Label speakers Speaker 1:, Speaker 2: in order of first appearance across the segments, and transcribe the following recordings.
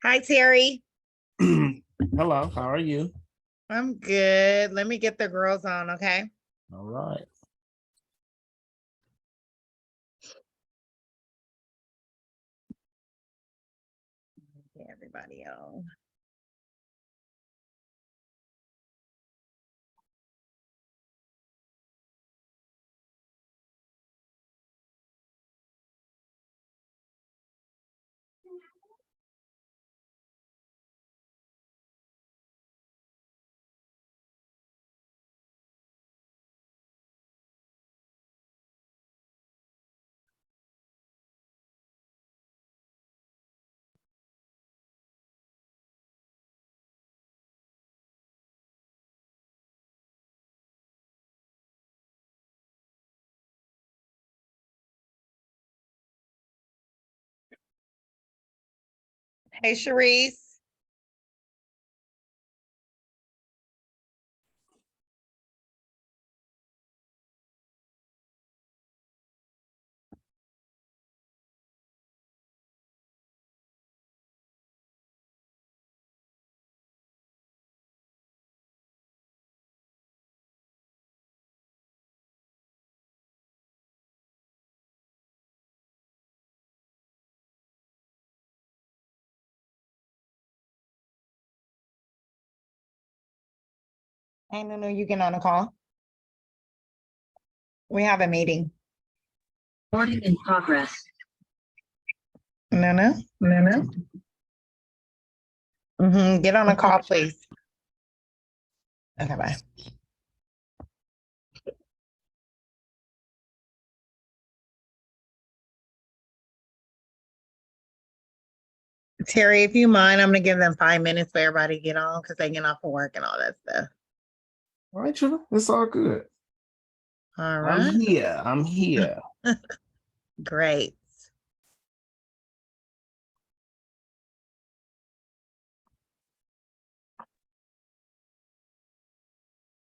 Speaker 1: Hi, Terry.
Speaker 2: Hello, how are you?
Speaker 1: I'm good. Let me get the girls on, okay?
Speaker 2: All right.
Speaker 1: Get everybody on. Hey, Sharice. Hey, no, you get on a call. We have a meeting.
Speaker 3: Recording in progress.
Speaker 1: No. Get on a call, please. Okay, bye. Terry, if you mind, I'm gonna give them 5 minutes for everybody to get on because they get off of work and all that stuff.
Speaker 2: All right, Trina, it's all good.
Speaker 1: All right.
Speaker 2: I'm here.
Speaker 1: Great.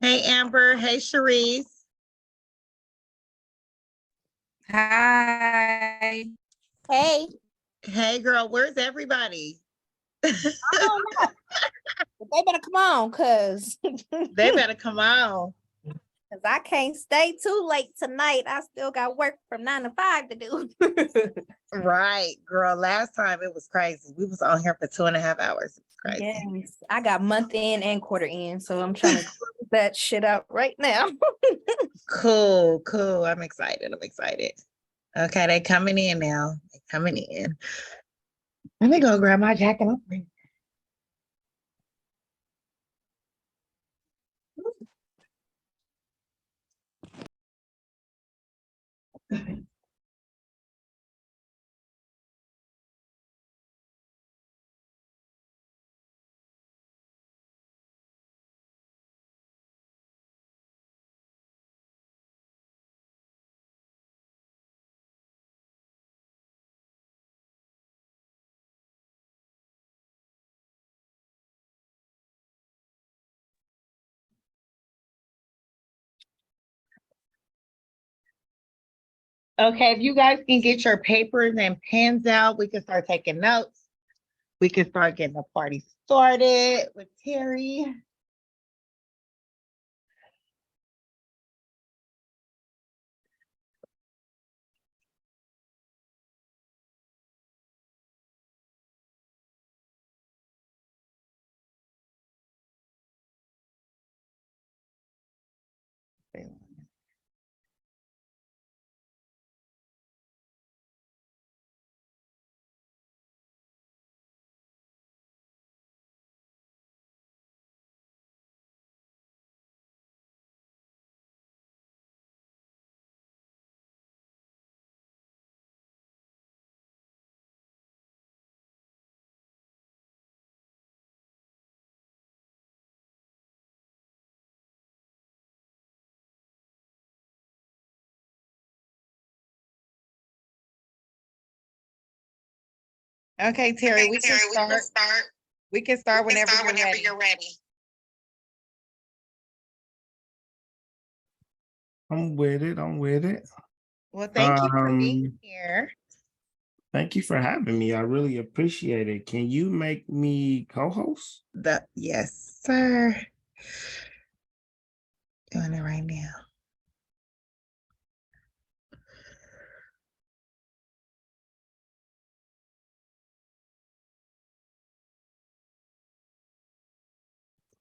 Speaker 1: Hey, Amber. Hey, Sharice.
Speaker 4: Hi.
Speaker 5: Hey,
Speaker 1: Hey, girl, where's everybody?
Speaker 5: I don't know. But they better come on, cause
Speaker 1: They better come on.
Speaker 5: I can't stay too late tonight. I still got work from 9 to 5 to do.
Speaker 1: Right, girl. Last time it was crazy. We was on here for 2.5 hours. It was crazy.
Speaker 5: Yes, I got month in and quarter in, so I'm trying to close that shit out right now.
Speaker 1: Cool. I'm excited. Okay, they coming in now. They coming in. Let me go grab my jacket. Okay, if you guys can get your papers and pens out, we can start taking notes. We can start getting the party started with Terry. Okay, Terry, we can start. We can start whenever you're ready.
Speaker 2: I'm with it.
Speaker 1: Well, thank you for being
Speaker 2: Um,
Speaker 1: here.
Speaker 2: Thank you for having me. I really appreciate it. Can you make me co-host?
Speaker 1: Yes, sir. Doing it right now.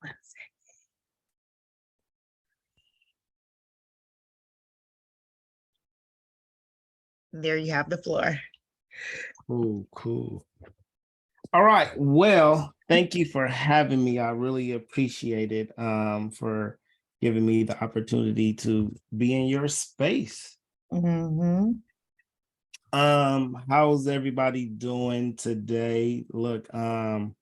Speaker 1: One second. There you have the floor.
Speaker 2: Cool. All right. Well, thank you for having me. I really appreciate it. For giving me the opportunity to be in your space.
Speaker 1: Mm-hmm.
Speaker 2: How's everybody doing today? Look, I'm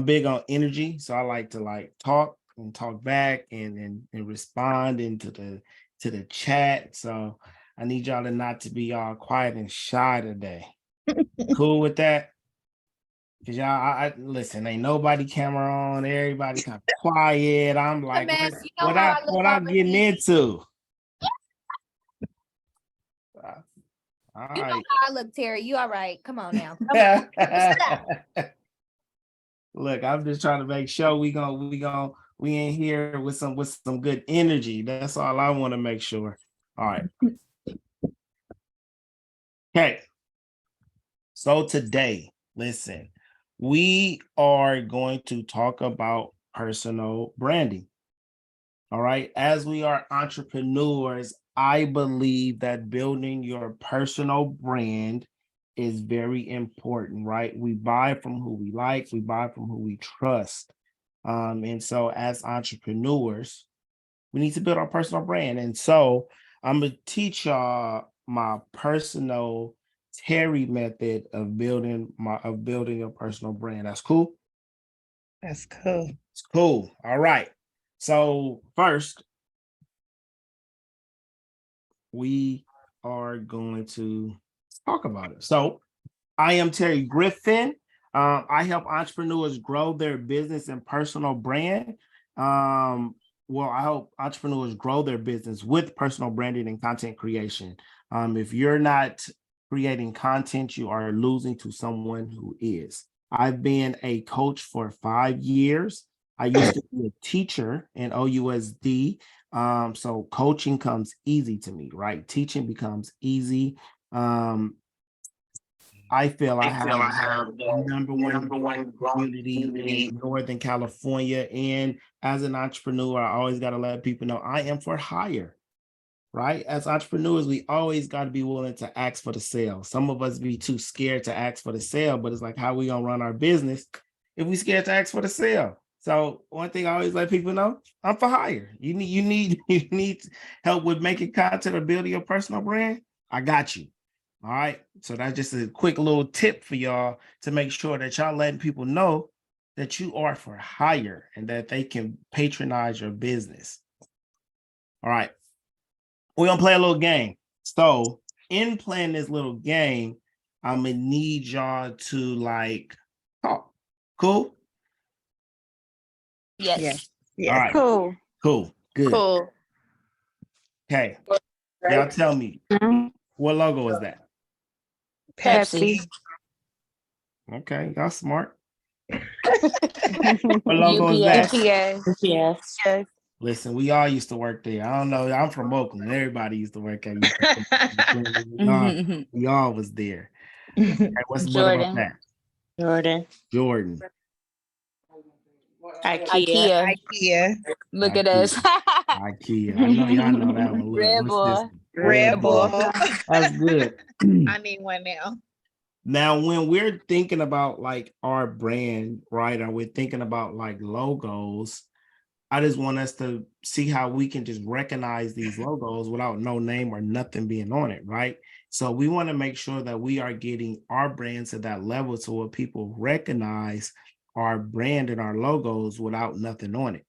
Speaker 2: big on energy, so I like to talk and talk back and respond into the chat. So I need y'all to not to be all quiet and shy today. Cool with that? Cause y'all, I listen. Ain't nobody camera on. Everybody kind of quiet. I'm like,
Speaker 5: Man, you know how I look
Speaker 2: what I'm
Speaker 5: over
Speaker 2: getting
Speaker 5: here.
Speaker 2: into? All
Speaker 5: You know
Speaker 2: right.
Speaker 5: how I look, Terry. You all right? Come on now. Come on.
Speaker 2: Look, I'm just trying to make sure we in here with some good energy. That's all I want to make sure. All right. Okay. So today, listen, we are going to talk about personal branding. All right. As we are entrepreneurs, I believe that building your personal brand is very important, right? We buy from who we like, we buy from who we trust. And so as entrepreneurs, we need to build our personal brand. And so I'm gonna teach y'all my personal Terry method of building a personal brand. That's cool.
Speaker 1: That's cool.
Speaker 2: It's cool. All right. So first, we are going to talk about it. So I am Terry Griffin. I help entrepreneurs grow their business and personal brand. I help entrepreneurs grow their business with personal branding and content creation. If you're not creating content, you are losing to someone who is. I've been a coach for 5 years. I used to be a teacher in OUSD. So coaching comes easy to me, right? Teaching becomes easy. I feel I have the number one community in Northern California. And as an entrepreneur, I always got to let people know I am for hire, right? As entrepreneurs, we always got to be willing to ask for the sale. Some of us be too scared to ask for the sale, but it's like, how we gonna run our business if we scared to ask for the sale? So one thing I always let people know, I'm for hire. You need help with making content or building your personal brand? I got you. All right. So that's just a quick little tip for y'all to make sure that y'all letting people know that you are for hire and that they can patronize your business. All right. We're gonna play a little game. So in playing this little game, I'm gonna need y'all to talk. Cool?
Speaker 5: Yes.
Speaker 1: Yes.
Speaker 2: All
Speaker 1: Yes.
Speaker 2: right.
Speaker 4: Cool.
Speaker 2: Cool. Good.
Speaker 4: Cool.
Speaker 2: Okay. Y'all tell me, what logo is that?
Speaker 1: Pepsi.
Speaker 2: Okay, y'all smart. What logo is that?
Speaker 4: UPS.
Speaker 3: Yes.
Speaker 4: Yes.
Speaker 2: Listen, we all used to work there. I don't know. I'm from Oakland. Everybody used to work at UPS. We all was there. Okay, what about
Speaker 4: Jordan.
Speaker 2: that?
Speaker 3: Jordan.
Speaker 2: Jordan.
Speaker 4: IKEA.
Speaker 1: IKEA.
Speaker 4: Look at us.
Speaker 2: IKEA. I know y'all know that one. Look,
Speaker 4: Red
Speaker 2: what's
Speaker 4: Bull.
Speaker 2: this?
Speaker 1: Red Bull.
Speaker 2: That's good.
Speaker 1: I need one now.
Speaker 2: Now, when we're thinking about our brand, right, or we're thinking about logos, I just want us to see how we can just recognize these logos without no name or nothing being on it, right? So we want to make sure that we are getting our brand to that level so where people recognize our brand and our logos without nothing on it.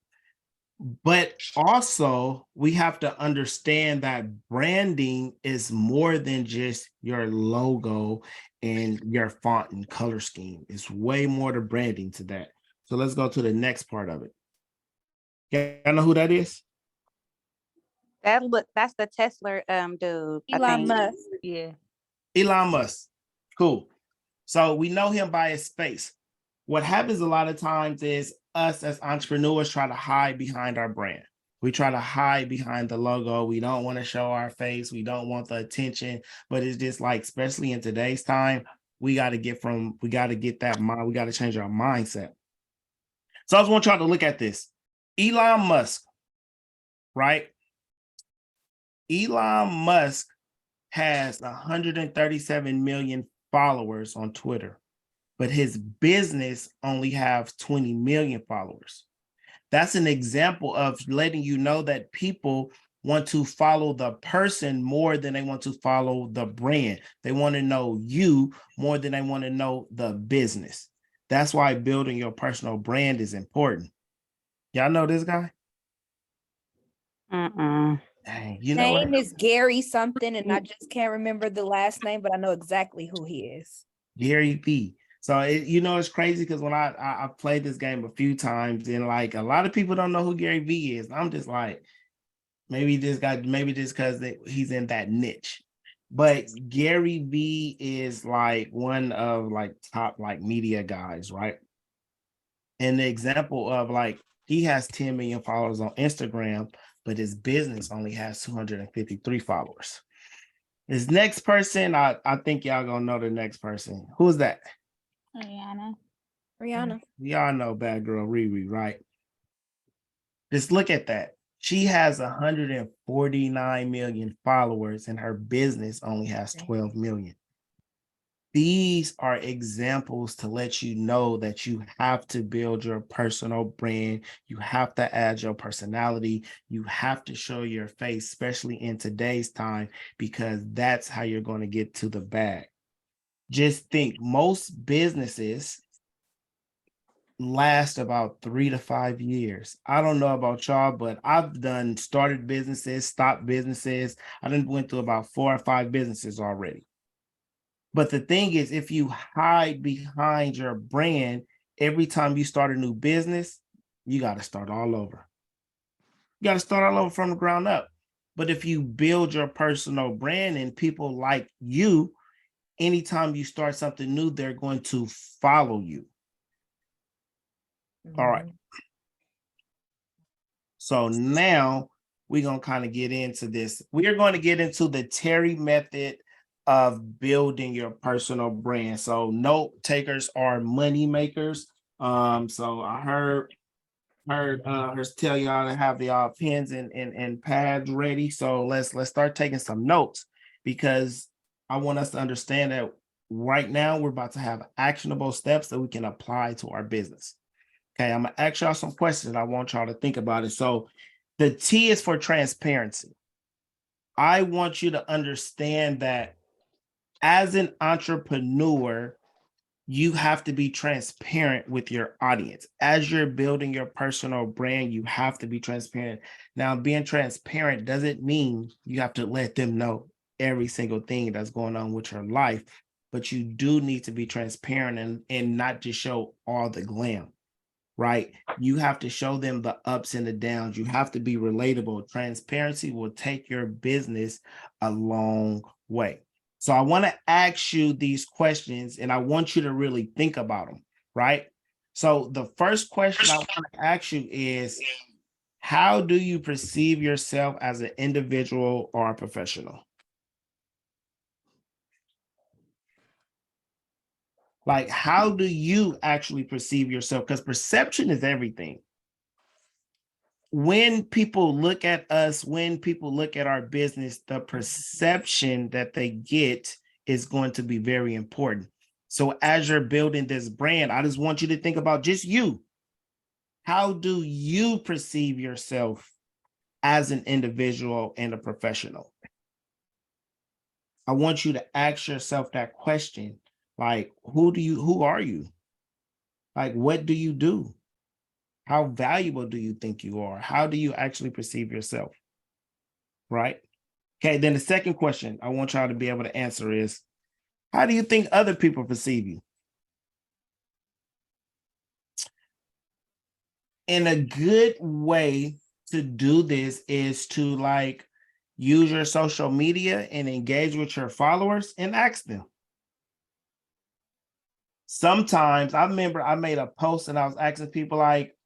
Speaker 2: But also, we have to understand that branding is more than just your logo and your font and color scheme. It's way more to branding to that. So let's go to the next part of it. Y'all know who that is?
Speaker 6: That's the Tesla dude. I
Speaker 5: Elon
Speaker 6: think.
Speaker 5: Musk.
Speaker 4: Yeah.
Speaker 2: Elon Musk. Cool. So we know him by his space. What happens a lot of times is us as entrepreneurs try to hide behind our brand. We try to hide behind the logo. We don't want to show our face. We don't want the attention. But it's just like, especially in today's time, we got to get that mind. We got to change our mindset. So I just want y'all to look at this. Elon Musk, right? Elon Musk has 137 million followers on Twitter, but his business only has 20 million followers. That's an example of letting you know that people want to follow the person more than they want to follow the brand. They want to know you more than they want to know the business. That's why building your personal brand is important. Y'all know this guy? Dang, you know what?
Speaker 5: Name is Gary something, and I just can't remember the last name, but I know exactly who he is.
Speaker 2: Gary V. So it's crazy because when I played this game a few times, and like a lot of people don't know who Gary V is. I'm just like, maybe just because he's in that niche. But Gary V is like one of like top like media guys, right? And the example of like he has 10 million followers on Instagram, but his business only has 253 followers. This next person, I think y'all gonna know the next person. Who's that?
Speaker 5: Rihanna.
Speaker 2: We all know bad girl Riri, right? Just look at that. She has 149 million followers and her business only has 12 million. These are examples to let you know that you have to build your personal brand. You have to add your personality. You have to show your face, especially in today's time, because that's how you're going to get to the bag. Just think, most businesses last about 3 to 5 years. I don't know about y'all, but I've started businesses, stopped businesses. I done went through about 4 or 5 businesses already. But the thing is, if you hide behind your brand, every time you start a new business, you got to start all over. You got to start all over from the ground up. But if you build your personal brand and people like you, anytime you start something new, they're going to follow you. All right. So now we're going to kind of get into this. We are going to get into the Terry method of building your personal brand. So note takers are money makers. So I heard her tell y'all to have the pens and pads ready. So let's start taking some notes, because I want us to understand that right now we're about to have actionable steps that we can apply to our business. Okay, I'm gonna ask y'all some questions. I want y'all to think about it. So the T is for transparency. I want you to understand that as an entrepreneur, you have to be transparent with your audience. As you're building your personal brand, you have to be transparent. Now, being transparent doesn't mean you have to let them know every single thing that's going on with your life, but you do need to be transparent and not just show all the glam, right? You have to show them the ups and the downs. You have to be relatable. Transparency will take your business a long way. So I want to ask you these questions, and I want you to really think about them, right? So the first question I want to ask you is, how do you perceive yourself as an individual or a professional? Like, how do you actually perceive yourself? Because perception is everything. When people look at us, when people look at our business, the perception that they get is going to be very important. So as you're building this brand, I just want you to think about just you. How do you perceive yourself as an individual and a professional? I want you to ask yourself that question. Like, who are you? Like, what do you do? How valuable do you think you are? How do you actually perceive yourself? Right? Okay, then the second question I want y'all to be able to answer is, how do you think other people perceive you? And a good way to do this is to like use your social media and engage with your followers and ask them, Sometimes I remember I made a post and I was asking people like,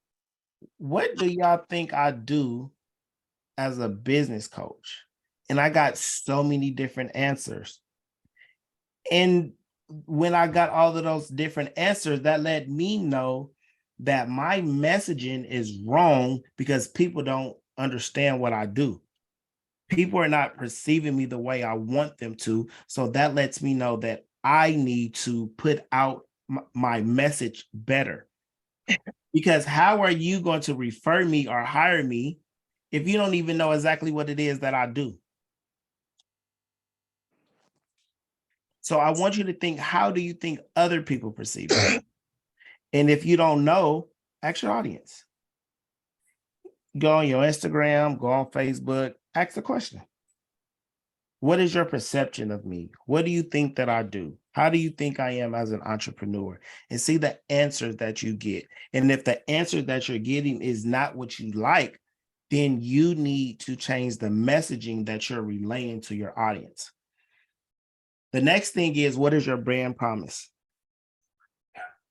Speaker 2: what do y'all think I do as a business coach? And I got so many different answers. And when I got all of those different answers, that let me know that my messaging is wrong because people don't understand what I do. People are not perceiving me the way I want them to. So that lets me know that I need to put out my message better. Because how are you going to refer me or hire me if you don't even know exactly what it is that I do? So I want you to think, how do you think other people perceive it? And if you don't know, ask your audience. Go on your Instagram, go on Facebook, ask the question. What is your perception of me? What do you think that I do? How do you think I am as an entrepreneur? And see the answers that you get. And if the answer that you're getting is not what you like, then you need to change the messaging that you're relaying to your audience. The next thing is, what is your brand promise?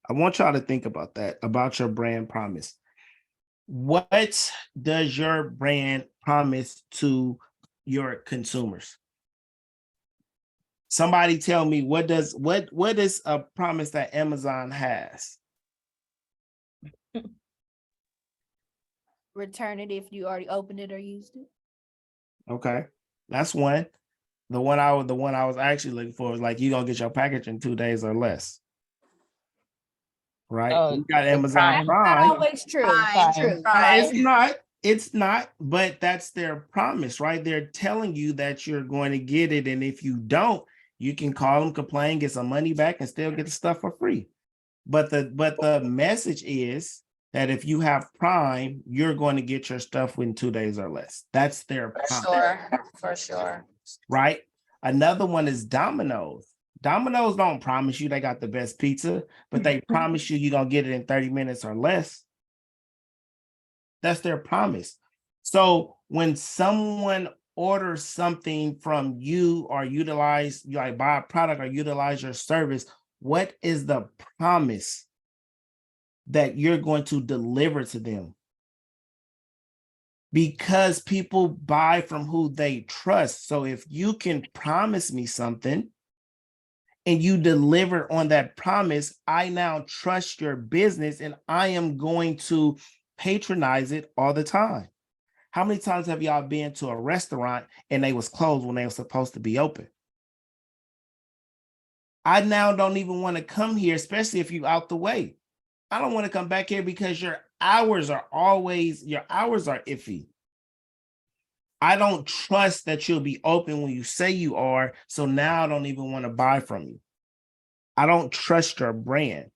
Speaker 2: I want y'all to think about that, about your brand promise. What does your brand promise to your consumers? Somebody tell me, what is a promise that Amazon has?
Speaker 5: Return it if you already opened it or used it.
Speaker 2: Okay, that's one. The one I was actually looking for is like, you're gonna get your package in 2 days or less. Right?
Speaker 1: Oh,
Speaker 2: You got
Speaker 1: the
Speaker 2: Amazon
Speaker 1: Prime.
Speaker 5: Not
Speaker 2: Prime.
Speaker 5: always true.
Speaker 1: Prime.
Speaker 2: It's not, but that's their promise, right? They're telling you that you're going to get it. And if you don't, you can call them, complain, get some money back, and still get the stuff for free. But the message is that if you have Prime, you're going to get your stuff in 2 days or less. That's their promise.
Speaker 4: For sure.
Speaker 2: Right? Another one is Domino's. Domino's don't promise you they got the best pizza, but they promise you you're going to get it in 30 minutes or less. That's their promise. So when someone orders something from you or utilize, you like buy a product or utilize your service, what is the promise that you're going to deliver to them? Because people buy from who they trust. So if you can promise me something and you deliver on that promise, I now trust your business and I am going to patronize it all the time. How many times have y'all been to a restaurant and they was closed when they were supposed to be open? I now don't even want to come here, especially if you out the way. I don't want to come back here because your hours are iffy. I don't trust that you'll be open when you say you are. So now I don't even want to buy from you. I don't trust your brand.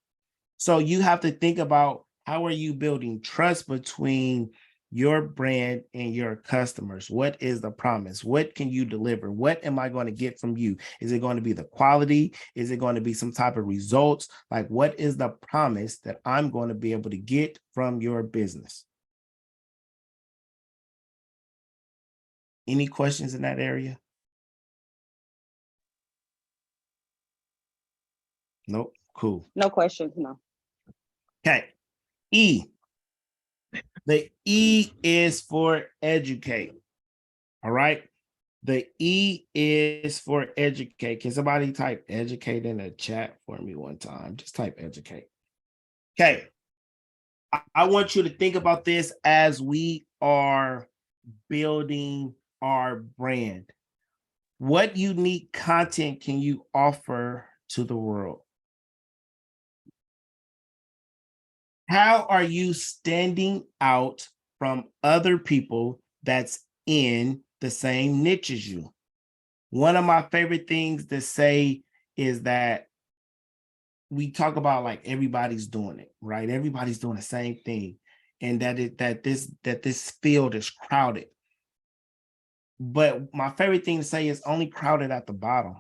Speaker 2: So you have to think about, how are you building trust between your brand and your customers? What is the promise? What can you deliver? What am I going to get from you? Is it going to be the quality? Is it going to be some type of results? Like, what is the promise that I'm going to be able to get from your business? Any questions in that area? Nope. Cool.
Speaker 4: No questions, no.
Speaker 2: Okay. E. The E is for educate. All right. The E is for educate. Can somebody type educate in the chat for me one time? Just type educate. Okay. I want you to think about this as we are building our brand. What unique content can you offer to the world? How are you standing out from other people that's in the same niche as you? One of my favorite things to say is that we talk about like everybody's doing it, right? Everybody's doing the same thing, and that this field is crowded. But my favorite thing to say is only crowded at the bottom.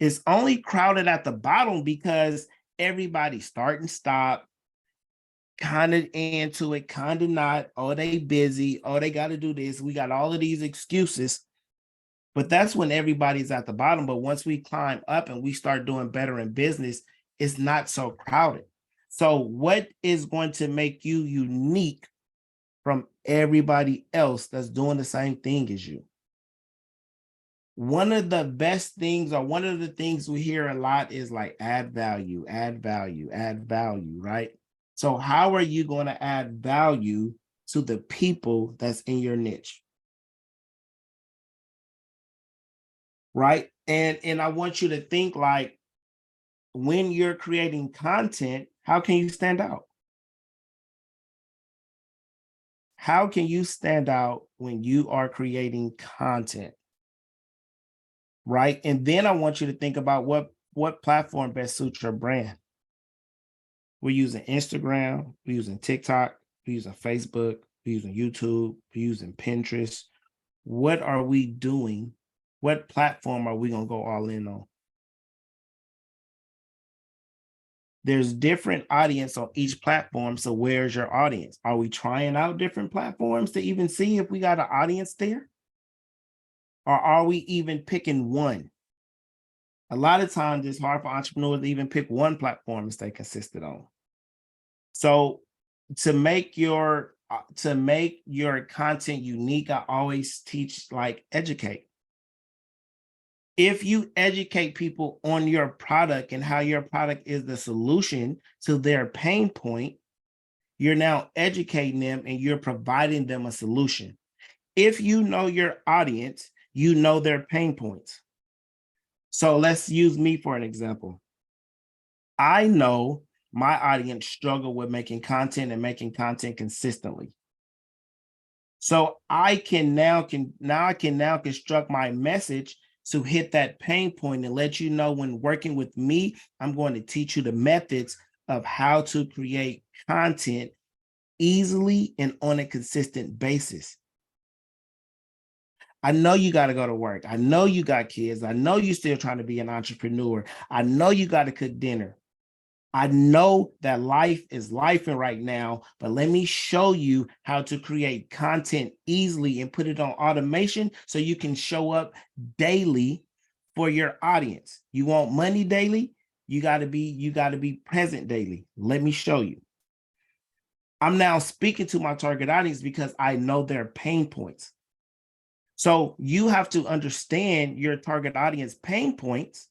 Speaker 2: It's only crowded at the bottom because everybody start and stop, kind of into it, kind of not. Oh, they busy. Oh, they got to do this. We got all of these excuses. But that's when everybody's at the bottom. But once we climb up and we start doing better in business, it's not so crowded. So what is going to make you unique from everybody else that's doing the same thing as you? One of the best things, or one of the things we hear a lot, is like add value, right? So how are you going to add value to the people that's in your niche? Right? And I want you to think like, when you're creating content, how can you stand out? How can you stand out when you are creating content? Right? And then I want you to think about what platform best suits your brand. We're using Instagram, we're using TikTok, we're using Facebook, we're using YouTube, we're using Pinterest. What are we doing? What platform are we going to go all in on? There's different audience on each platform. So where's your audience? Are we trying out different platforms to even see if we got an audience there? Or are we even picking one? A lot of times it's hard for entrepreneurs to even pick one platform and stay consistent on. So to make your content unique, I always teach like educate. If you educate people on your product and how your product is the solution to their pain point, you're now educating them and you're providing them a solution. If you know your audience, you know their pain points. So let's use me for an example. I know my audience struggle with making content and making content consistently. So I can now construct my message to hit that pain point and let you know when working with me, I'm going to teach you the methods of how to create content easily and on a consistent basis. I know you got to go to work. I know you got kids. I know you're still trying to be an entrepreneur. I know you got to cook dinner. I know that life is lifing right now, but let me show you how to create content easily and put it on automation so you can show up daily for your audience. You want money daily? You got to be present daily. Let me show you. I'm now speaking to my target audience because I know their pain points. So you have to understand your target audience pain points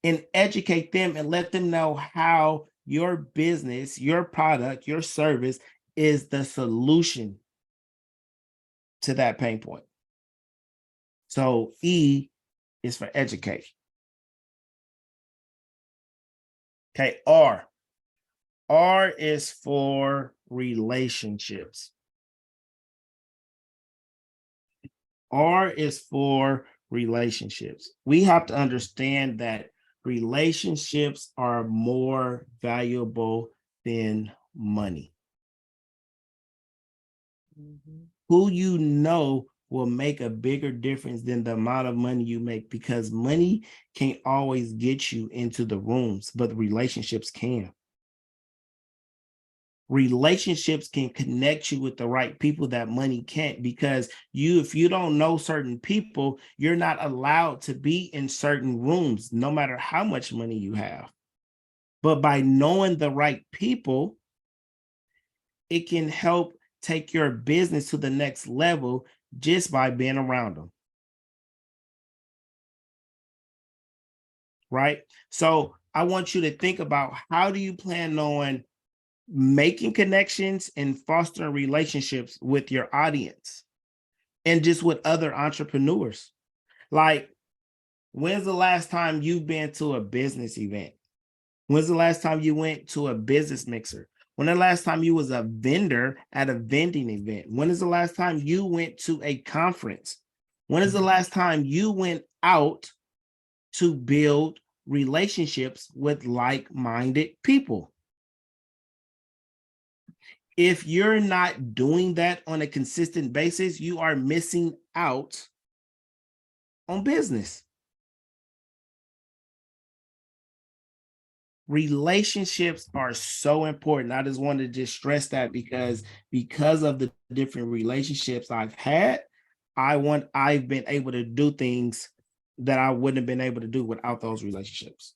Speaker 2: and educate them and let them know how your business, your product, your service is the solution to that pain point. So E is for educate. Okay, R. R is for relationships. R is for relationships. We have to understand that relationships are more valuable than money. Who you know will make a bigger difference than the amount of money you make, because money can't always get you into the rooms, but relationships can. Relationships can connect you with the right people that money can't, because if you don't know certain people, you're not allowed to be in certain rooms, no matter how much money you have. But by knowing the right people, it can help take your business to the next level just by being around them. Right? So I want you to think about, how do you plan on making connections and fostering relationships with your audience and just with other entrepreneurs? Like, when's the last time you've been to a business event? When's the last time you went to a business mixer? When the last time you was a vendor at a vending event? When is the last time you went to a conference? When is the last time you went out to build relationships with like-minded people? If you're not doing that on a consistent basis, you are missing out on business. Relationships are so important. I just wanted to just stress that because of the different relationships I've had, I've been able to do things that I wouldn't have been able to do without those relationships.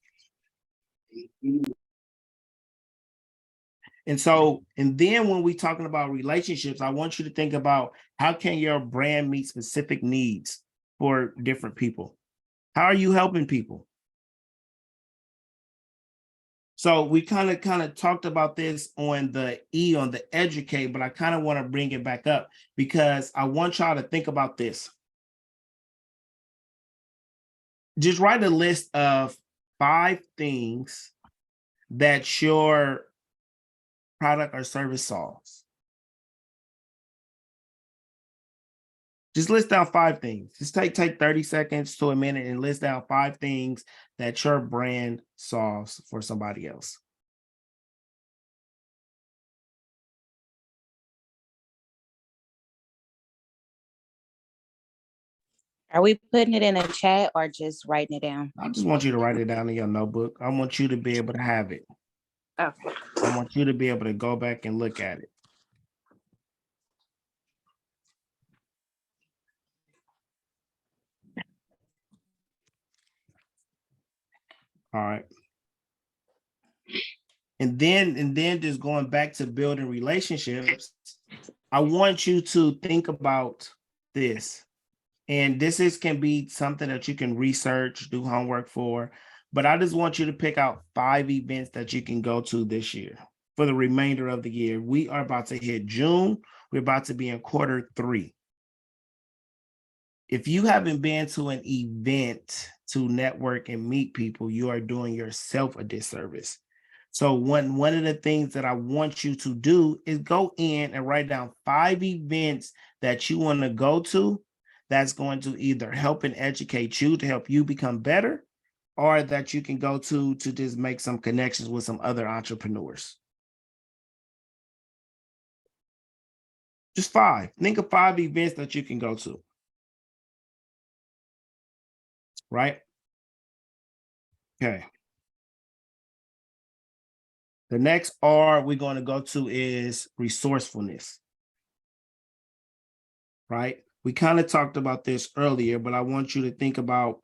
Speaker 2: And so, and then when we're talking about relationships, I want you to think about how can your brand meet specific needs for different people? How are you helping people? So we kind of talked about this on the educate, but I kind of want to bring it back up because I want y'all to think about this. Just write a list of 5 things that your product or service solves. Just list down 5 things. Just take 30 seconds to a minute and list down 5 things that your brand solves for somebody else.
Speaker 6: Are we putting it in a chat or just writing it down?
Speaker 2: I just want you to write it down in your notebook. I want you to be able to have it.
Speaker 6: Okay.
Speaker 2: I want you to be able to go back and look at it. All right. And then just going back to building relationships, I want you to think about this. And this can be something that you can research, do homework for, but I just want you to pick out 5 events that you can go to this year for the remainder of the year. We are about to hit June. We're about to be in quarter 3. If you haven't been to an event to network and meet people, you are doing yourself a disservice. So one of the things that I want you to do is go in and write down 5 events that you want to go to that's going to either help and educate you to help you become better, or that you can go to just make some connections with some other entrepreneurs. Just 5. Think of 5 events that you can go to. Right? Okay. The next R we're going to go to is resourcefulness. Right? We kind of talked about this earlier, but I want you to think about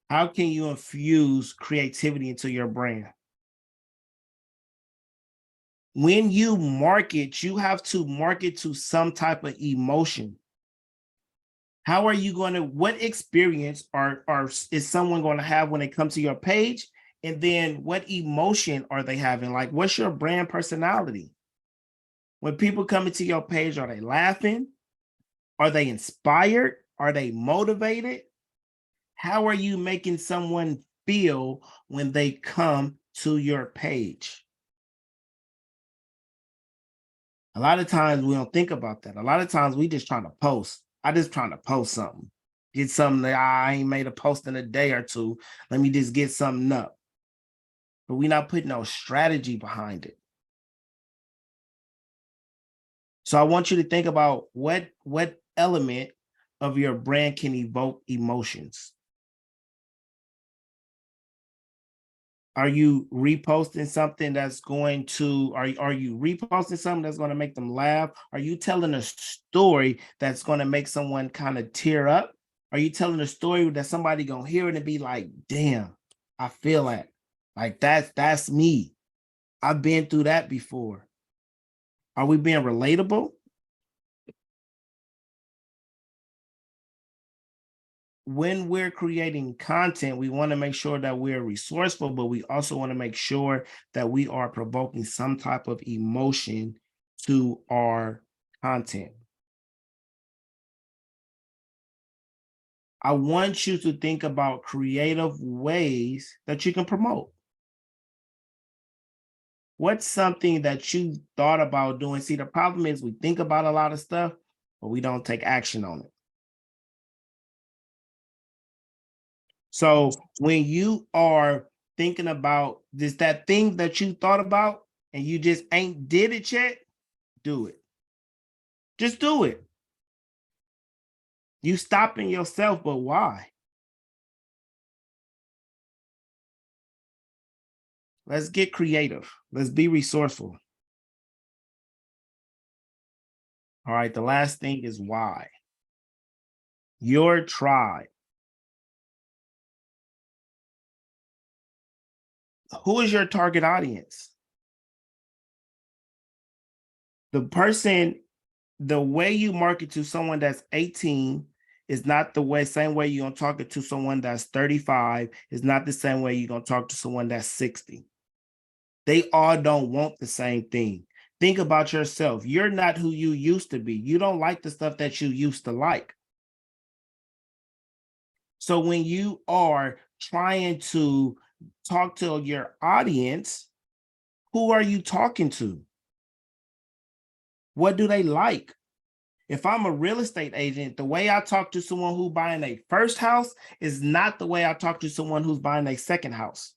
Speaker 2: how can you infuse creativity into your brand? When you market, you have to market to some type of emotion. How are you going to, what experience is someone going to have when they come to your page? And then what emotion are they having? Like, what's your brand personality? When people come into your page, are they laughing? Are they inspired? Are they motivated? How are you making someone feel when they come to your page? A lot of times we don't think about that. A lot of times we just trying to post. I just trying to post something. Get something that I ain't made a post in a day or two. Let me just get something up. But we're not putting no strategy behind it. So I want you to think about what element of your brand can evoke emotions. Are you reposting something that's going to, are you reposting something that's going to make them laugh? Are you telling a story that's going to make someone kind of tear up? Are you telling a story that somebody going to hear it and be like, damn, I feel that. Like that's me. I've been through that before. Are we being relatable? When we're creating content, we want to make sure that we're resourceful, but we also want to make sure that we are provoking some type of emotion to our content. I want you to think about creative ways that you can promote. What's something that you thought about doing? See, the problem is we think about a lot of stuff, but we don't take action on it. So when you are thinking about this, that thing that you thought about and you just ain't did it yet, do it. Just do it. You stopping yourself, but why? Let's get creative. Let's be resourceful. All right, the last thing is why. Your tribe. Who is your target audience? The person, the way you market to someone that's 18 is not the same way you're going to talk to someone that's 35, is not the same way you're going to talk to someone that's 60. They all don't want the same thing. Think about yourself. You're not who you used to be. You don't like the stuff that you used to like. So when you are trying to talk to your audience, who are you talking to? What do they like? If I'm a real estate agent, the way I talk to someone who's buying a first house is not the way I talk to someone who's buying a second house.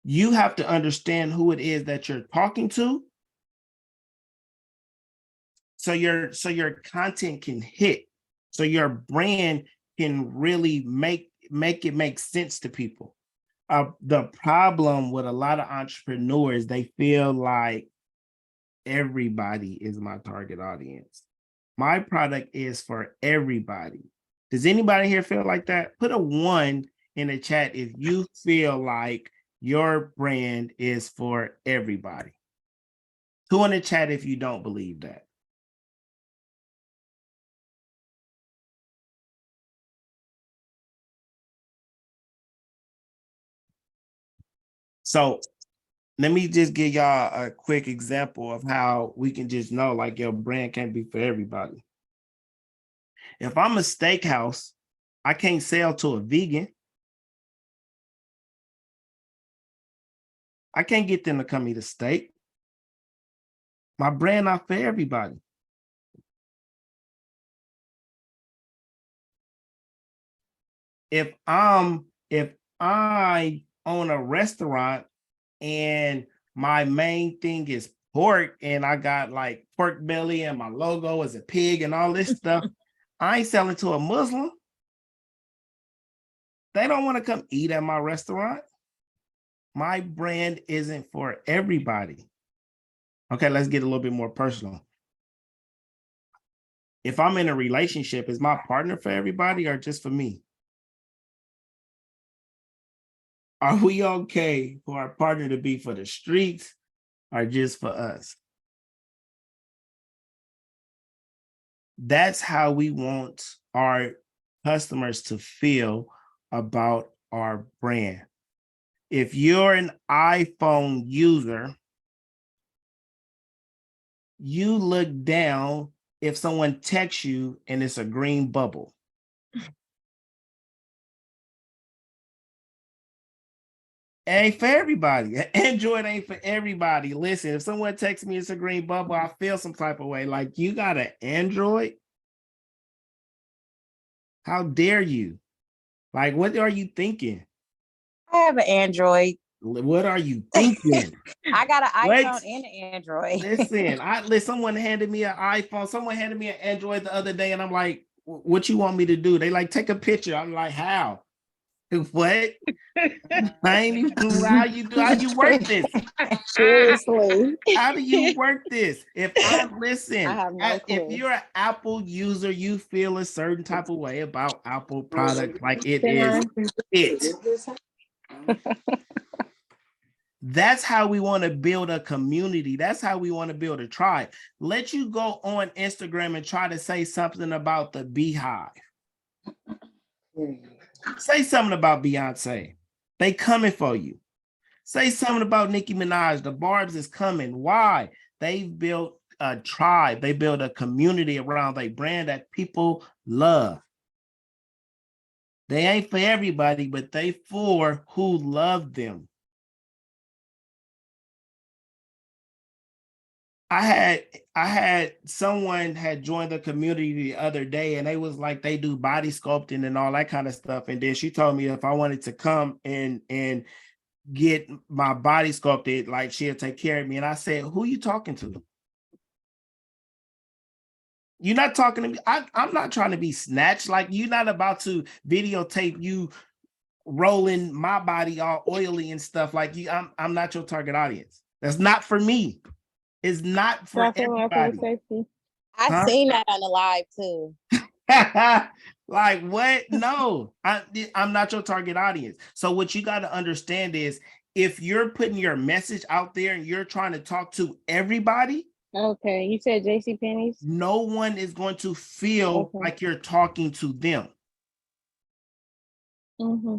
Speaker 2: You have to understand who it is that you're talking to, so your content can hit, so your brand can really make it make sense to people. The problem with a lot of entrepreneurs, they feel like everybody is my target audience. My product is for everybody. Does anybody here feel like that? Put a 1 in the chat if you feel like your brand is for everybody. 2 in the chat if you don't believe that. So let me just give y'all a quick example of how we can just know like your brand can't be for everybody. If I'm a steakhouse, I can't sell to a vegan. I can't get them to come eat a steak. My brand not for everybody. If I own a restaurant and my main thing is pork and I got like pork belly and my logo is a pig and all this stuff, I ain't selling to a Muslim. They don't want to come eat at my restaurant. My brand isn't for everybody. Okay, let's get a little bit more personal. If I'm in a relationship, is my partner for everybody or just for me? Are we okay for our partner to be for the streets or just for us? That's how we want our customers to feel about our brand. If you're an iPhone user, you look down if someone texts you and it's a green bubble. Ain't for everybody. Android ain't for everybody. Listen, if someone texts me it's a green bubble, I feel some type of way. Like, you got an Android? How dare you? Like, what are you thinking?
Speaker 6: I have an Android.
Speaker 2: What are you thinking?
Speaker 6: I got an
Speaker 2: What?
Speaker 6: iPhone and an Android.
Speaker 2: Listen, someone handed me an iPhone. Someone handed me an Android the other day, and I'm like, what you want me to do? They like, take a picture. I'm like, how? What? I ain't even how you work this?
Speaker 4: Seriously.
Speaker 2: How do you work this? If I listen,
Speaker 4: I have no
Speaker 2: if
Speaker 4: clue.
Speaker 2: you're an Apple user, you feel a certain type of way about Apple products, like it is it. That's how we want to build a community. That's how we want to build a tribe. Let you go on Instagram and try to say something about the Beehive. Say something about Beyonce. They coming for you. Say something about Nicki Minaj. The Barbs is coming. Why? They've built a tribe. They built a community around a brand that people love. They ain't for everybody, but they for who love them. I had someone had joined the community the other day and they was like, they do body sculpting and all that kind of stuff. And then she told me if I wanted to come and get my body sculpted, like she'll take care of me. And I said, who you talking to? You're not talking to me. I'm not trying to be snatched. Like, you're not about to videotape you rolling my body all oily and stuff like you. I'm not your target audience. That's not for me. It's not for
Speaker 4: Stop him out for
Speaker 2: everybody.
Speaker 4: safety.
Speaker 6: I
Speaker 2: Huh?
Speaker 6: seen that on the live too.
Speaker 2: Like what? No, I'm not your target audience. So what you got to understand is if you're putting your message out there and you're trying to talk to everybody,
Speaker 4: Okay, you said JC Penney's.
Speaker 2: no one is going to feel
Speaker 4: Okay.
Speaker 2: like you're talking to them.
Speaker 4: Mm-hmm.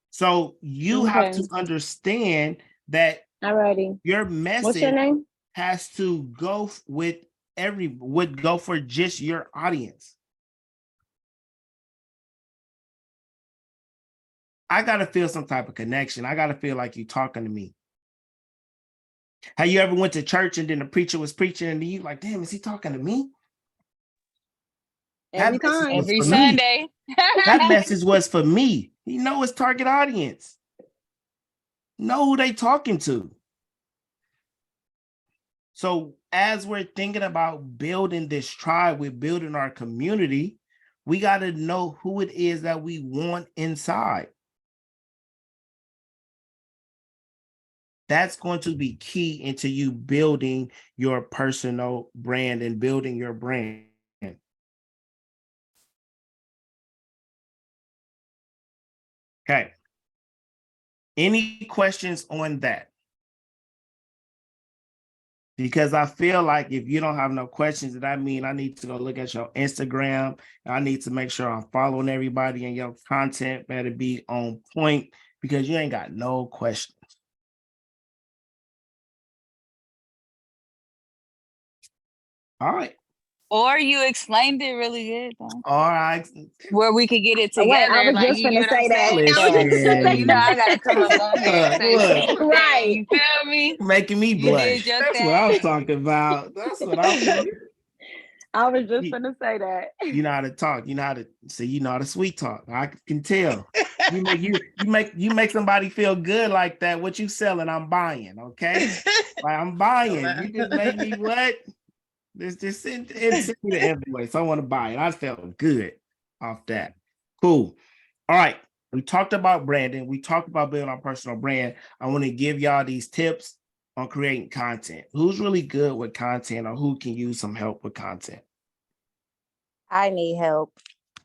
Speaker 2: So you have
Speaker 4: Okay.
Speaker 2: to understand that
Speaker 4: Alrighty.
Speaker 2: your
Speaker 4: What's your
Speaker 2: message
Speaker 4: name?
Speaker 2: has to go would go for just your audience. I gotta feel some type of connection. I gotta feel like you talking to me. Have you ever went to church and then the preacher was preaching and you like, damn, is he talking to me?
Speaker 4: Every
Speaker 2: That message
Speaker 4: time.
Speaker 2: was
Speaker 7: Every
Speaker 2: for me.
Speaker 7: Sunday.
Speaker 2: That message was for me. He know his target audience. Know who they talking to. So as we're thinking about building this tribe, we're building our community, we got to know who it is that we want inside. That's going to be key into you building your personal brand and building your brand. Okay. Any questions on that? Because I feel like if you don't have no questions, that means I need to go look at your Instagram. I need to make sure I'm following everybody and your content better be on point because you ain't got no questions. All right.
Speaker 7: Or you explained it really good, though.
Speaker 2: All right.
Speaker 7: Where we could get it
Speaker 4: Oh, wait,
Speaker 7: together.
Speaker 4: I was
Speaker 7: Like,
Speaker 4: just
Speaker 7: you get
Speaker 4: gonna
Speaker 7: what I'm
Speaker 4: say that.
Speaker 7: saying?
Speaker 4: I was just
Speaker 7: So,
Speaker 4: gonna
Speaker 7: you know, I gotta come up on here and say
Speaker 2: Look.
Speaker 7: something.
Speaker 4: Right.
Speaker 7: You feel me?
Speaker 2: Making me
Speaker 7: You
Speaker 2: blush.
Speaker 7: did your
Speaker 2: That's what I was
Speaker 7: thing.
Speaker 2: talking about. That's what I was.
Speaker 4: I was just
Speaker 2: You-
Speaker 4: gonna say that.
Speaker 2: You know how to talk. You know how to say. You know how to sweet talk. I can tell. You make somebody feel good like that. What you selling? I'm buying. Okay, like I'm buying. You just made me what? This just send me the invoice. I want to buy it. I felt good off that. Cool. All right. We talked about branding. We talked about building our personal brand. I want to give y'all these tips on creating content. Who's really good with content or who can use some help with content?
Speaker 6: I need help.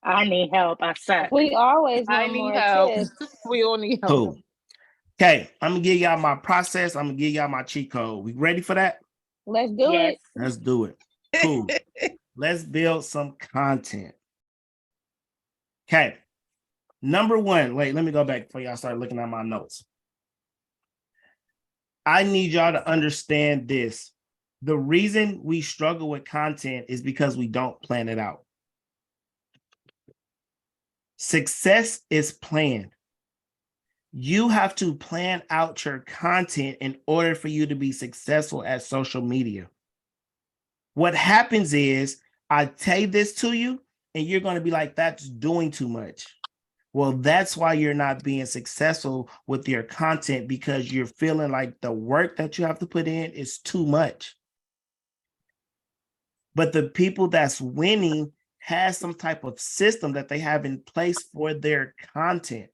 Speaker 1: I need help. I suck.
Speaker 4: We always
Speaker 1: I
Speaker 4: want
Speaker 1: need
Speaker 4: more
Speaker 1: help.
Speaker 4: tips.
Speaker 1: We all need help.
Speaker 2: Cool. Okay, I'm gonna give y'all my process. I'm gonna give y'all my cheat code. We ready for that?
Speaker 4: Let's do
Speaker 1: Yes.
Speaker 4: it.
Speaker 2: Let's do it. Cool. Let's build some content. Okay. Number one, wait, let me go back before y'all start looking at my notes. I need y'all to understand this. The reason we struggle with content is because we don't plan it out. Success is planned. You have to plan out your content in order for you to be successful at social media. What happens is I say this to you and you're going to be like, that's doing too much. Well, that's why you're not being successful with your content because you're feeling like the work that you have to put in is too much. But the people that's winning has some type of system that they have in place for their content.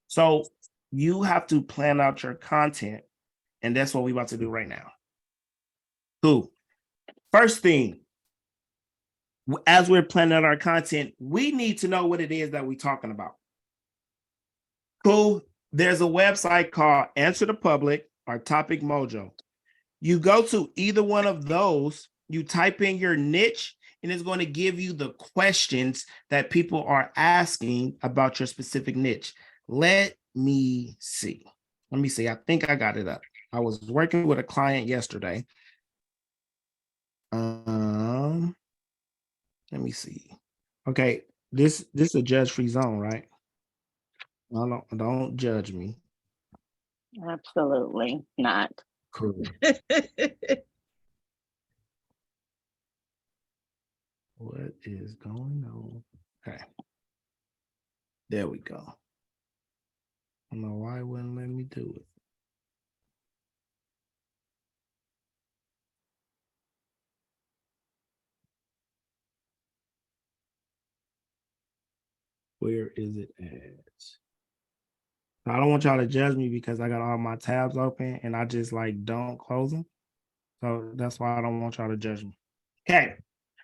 Speaker 2: So you have to plan out your content, and that's what we're about to do right now. Cool. First thing, as we're planning out our content, we need to know what it is that we're talking about. Cool. There's a website called Answer the Public or Topic Mojo. You go to either one of those, you type in your niche, and it's going to give you the questions that people are asking about your specific niche. Let me see. I think I got it up. I was working with a client yesterday. Let me see. Okay, this is a judge-free zone, right? Don't judge me.
Speaker 1: Absolutely not.
Speaker 2: Cool. What is going on? Okay. There we go. I don't know why it wouldn't let me do it. Where is it at? So I don't want y'all to judge me because I got all my tabs open and I just like don't close them. So that's why I don't want y'all to judge me. Okay.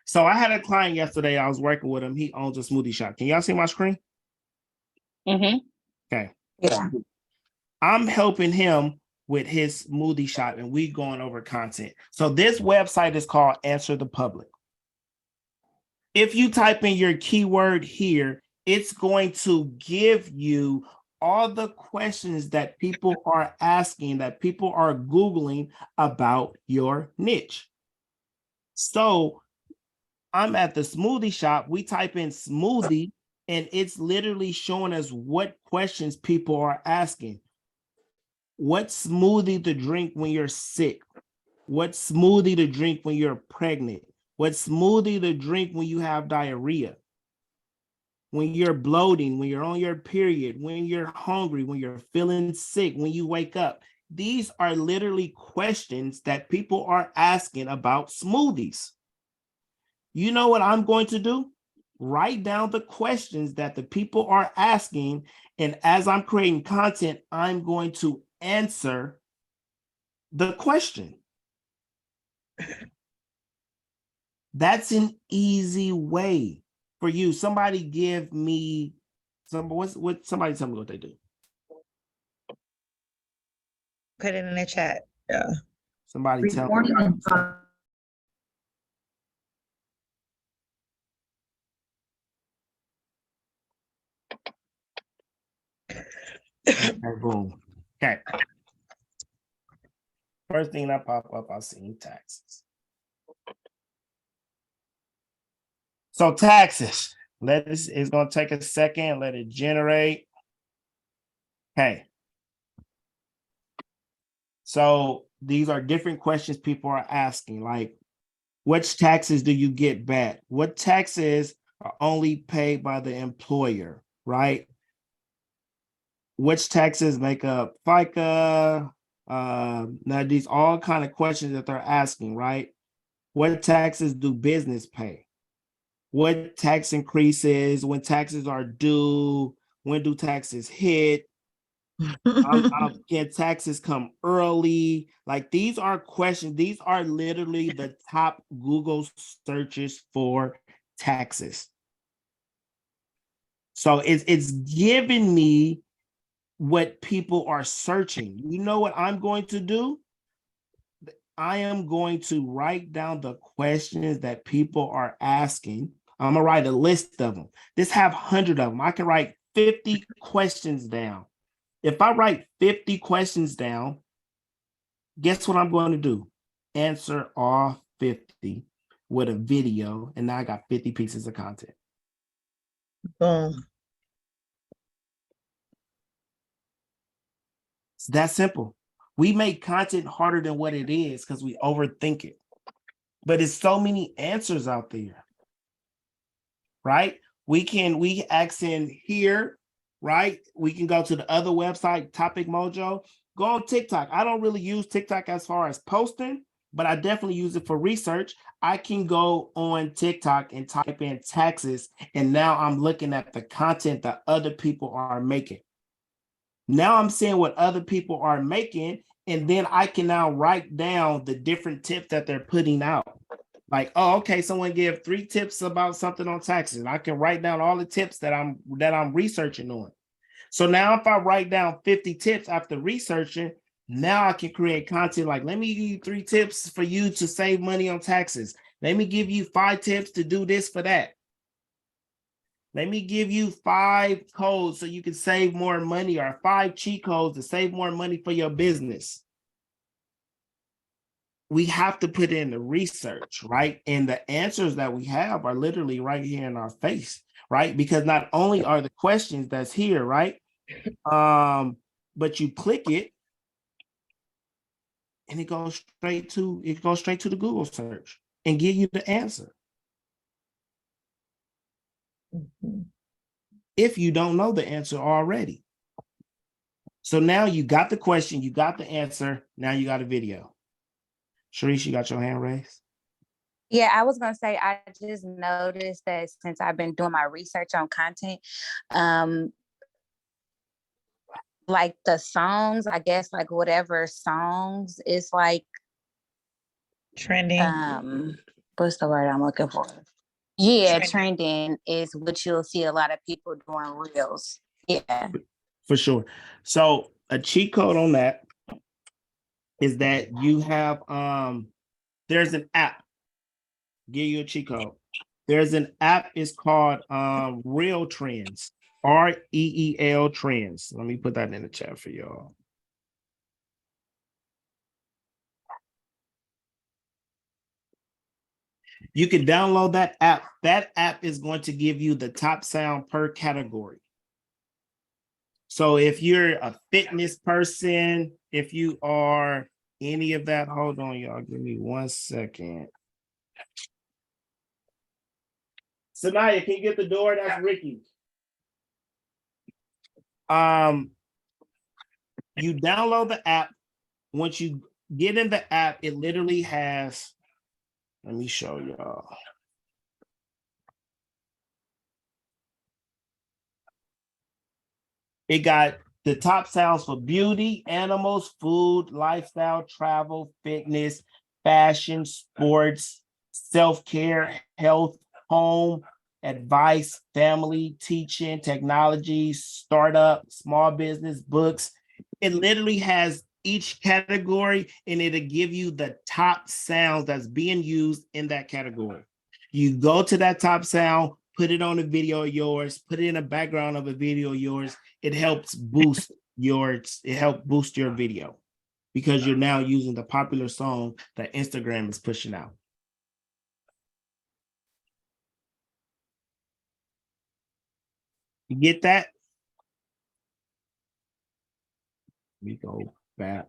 Speaker 2: So I had a client yesterday. I was working with him. He owns a smoothie shop. Can y'all see my screen?
Speaker 6: Mm-hmm.
Speaker 2: Okay.
Speaker 6: Yeah.
Speaker 2: I'm helping him with his smoothie shop and we going over content. So this website is called Answer the Public. If you type in your keyword here, it's going to give you all the questions that people are asking, that people are Googling about your niche. So I'm at the smoothie shop. We type in smoothie and it's literally showing us what questions people are asking. What smoothie to drink when you're sick? What smoothie to drink when you're pregnant? What smoothie to drink when you have diarrhea? When you're bloating, when you're on your period, when you're hungry, when you're feeling sick, when you wake up. These are literally questions that people are asking about smoothies. You know what I'm going to do? Write down the questions that the people are asking. And as I'm creating content, I'm going to answer the question. That's an easy way for you. Somebody give me somebody tell me what they do.
Speaker 1: Put it in the chat. Yeah.
Speaker 2: Somebody tell me.
Speaker 3: Recording in progress.
Speaker 2: Okay, boom. Okay. First thing that pop up, I see taxes. So taxes. It's gonna take a second. Let it generate. Okay. So these are different questions people are asking, like which taxes do you get back? What taxes are only paid by the employer, right? Which taxes make up FICA? Now these all kind of questions that they're asking, right? What taxes do business pay? What tax increases? When taxes are due? When do taxes hit? Can taxes come early? Like these are questions. These are literally the top Google searches for taxes. So it's giving me what people are searching. You know what I'm going to do? I am going to write down the questions that people are asking. I'm gonna write a list of them. This have 100 of them. I can write 50 questions down. If I write 50 questions down, guess what I'm going to do? Answer all 50 with a video, and now I got 50 pieces of content.
Speaker 1: Boom.
Speaker 2: It's that simple. We make content harder than what it is because we overthink it. But it's so many answers out there, right? We accent here, right? We can go to the other website, Topic Mojo. Go on TikTok. I don't really use TikTok as far as posting, but I definitely use it for research. I can go on TikTok and type in taxes, and now I'm looking at the content that other people are making. Now I'm seeing what other people are making, and then I can now write down the different tips that they're putting out. Like, oh, okay, someone give 3 tips about something on taxes. And I can write down all the tips that I'm researching on. So now if I write down 50 tips after researching, now I can create content like, let me give you 3 tips for you to save money on taxes. Let me give you 5 tips to do this for that. Let me give you 5 codes so you can save more money, or 5 cheat codes to save more money for your business. We have to put in the research, right? And the answers that we have are literally right here in our face, right? Because not only are the questions that's here, right? But you click it and it goes straight to the Google search and give you the answer.
Speaker 1: Mhm.
Speaker 2: If you don't know the answer already. So now you got the question, you got the answer, now you got a video. Sharice, you got your hand raised?
Speaker 6: Yeah, I was gonna say I just noticed that since I've been doing my research on content, like the songs, I guess, like whatever songs is like,
Speaker 1: Trending.
Speaker 6: what's the word I'm looking for? Yeah,
Speaker 1: Trending.
Speaker 6: trending is what you'll see a lot of people doing reels. Yeah.
Speaker 2: For sure. So a cheat code on that is that you have there's an app. Give you a cheat code. There's an app, it's called Real Trends. REEL Trends. Let me put that in the chat for y'all. You can download that app. That app is going to give you the top sound per category. So if you're a fitness person, if you are any of that, hold on, y'all. Give me 1 second. Sanaya, can you get the door? That's Ricky. You download the app. Once you get in the app, it literally has, let me show y'all. It got the top sounds for beauty, animals, food, lifestyle, travel, fitness, fashion, sports, self-care, health, home, advice, family, teaching, technology, startup, small business, books. It literally has each category and it'll give you the top sounds that's being used in that category. You go to that top sound, put it on a video of yours, put it in a background of a video of yours. It helps boost your video because you're now using the popular song that Instagram is pushing out. You get that? We go back.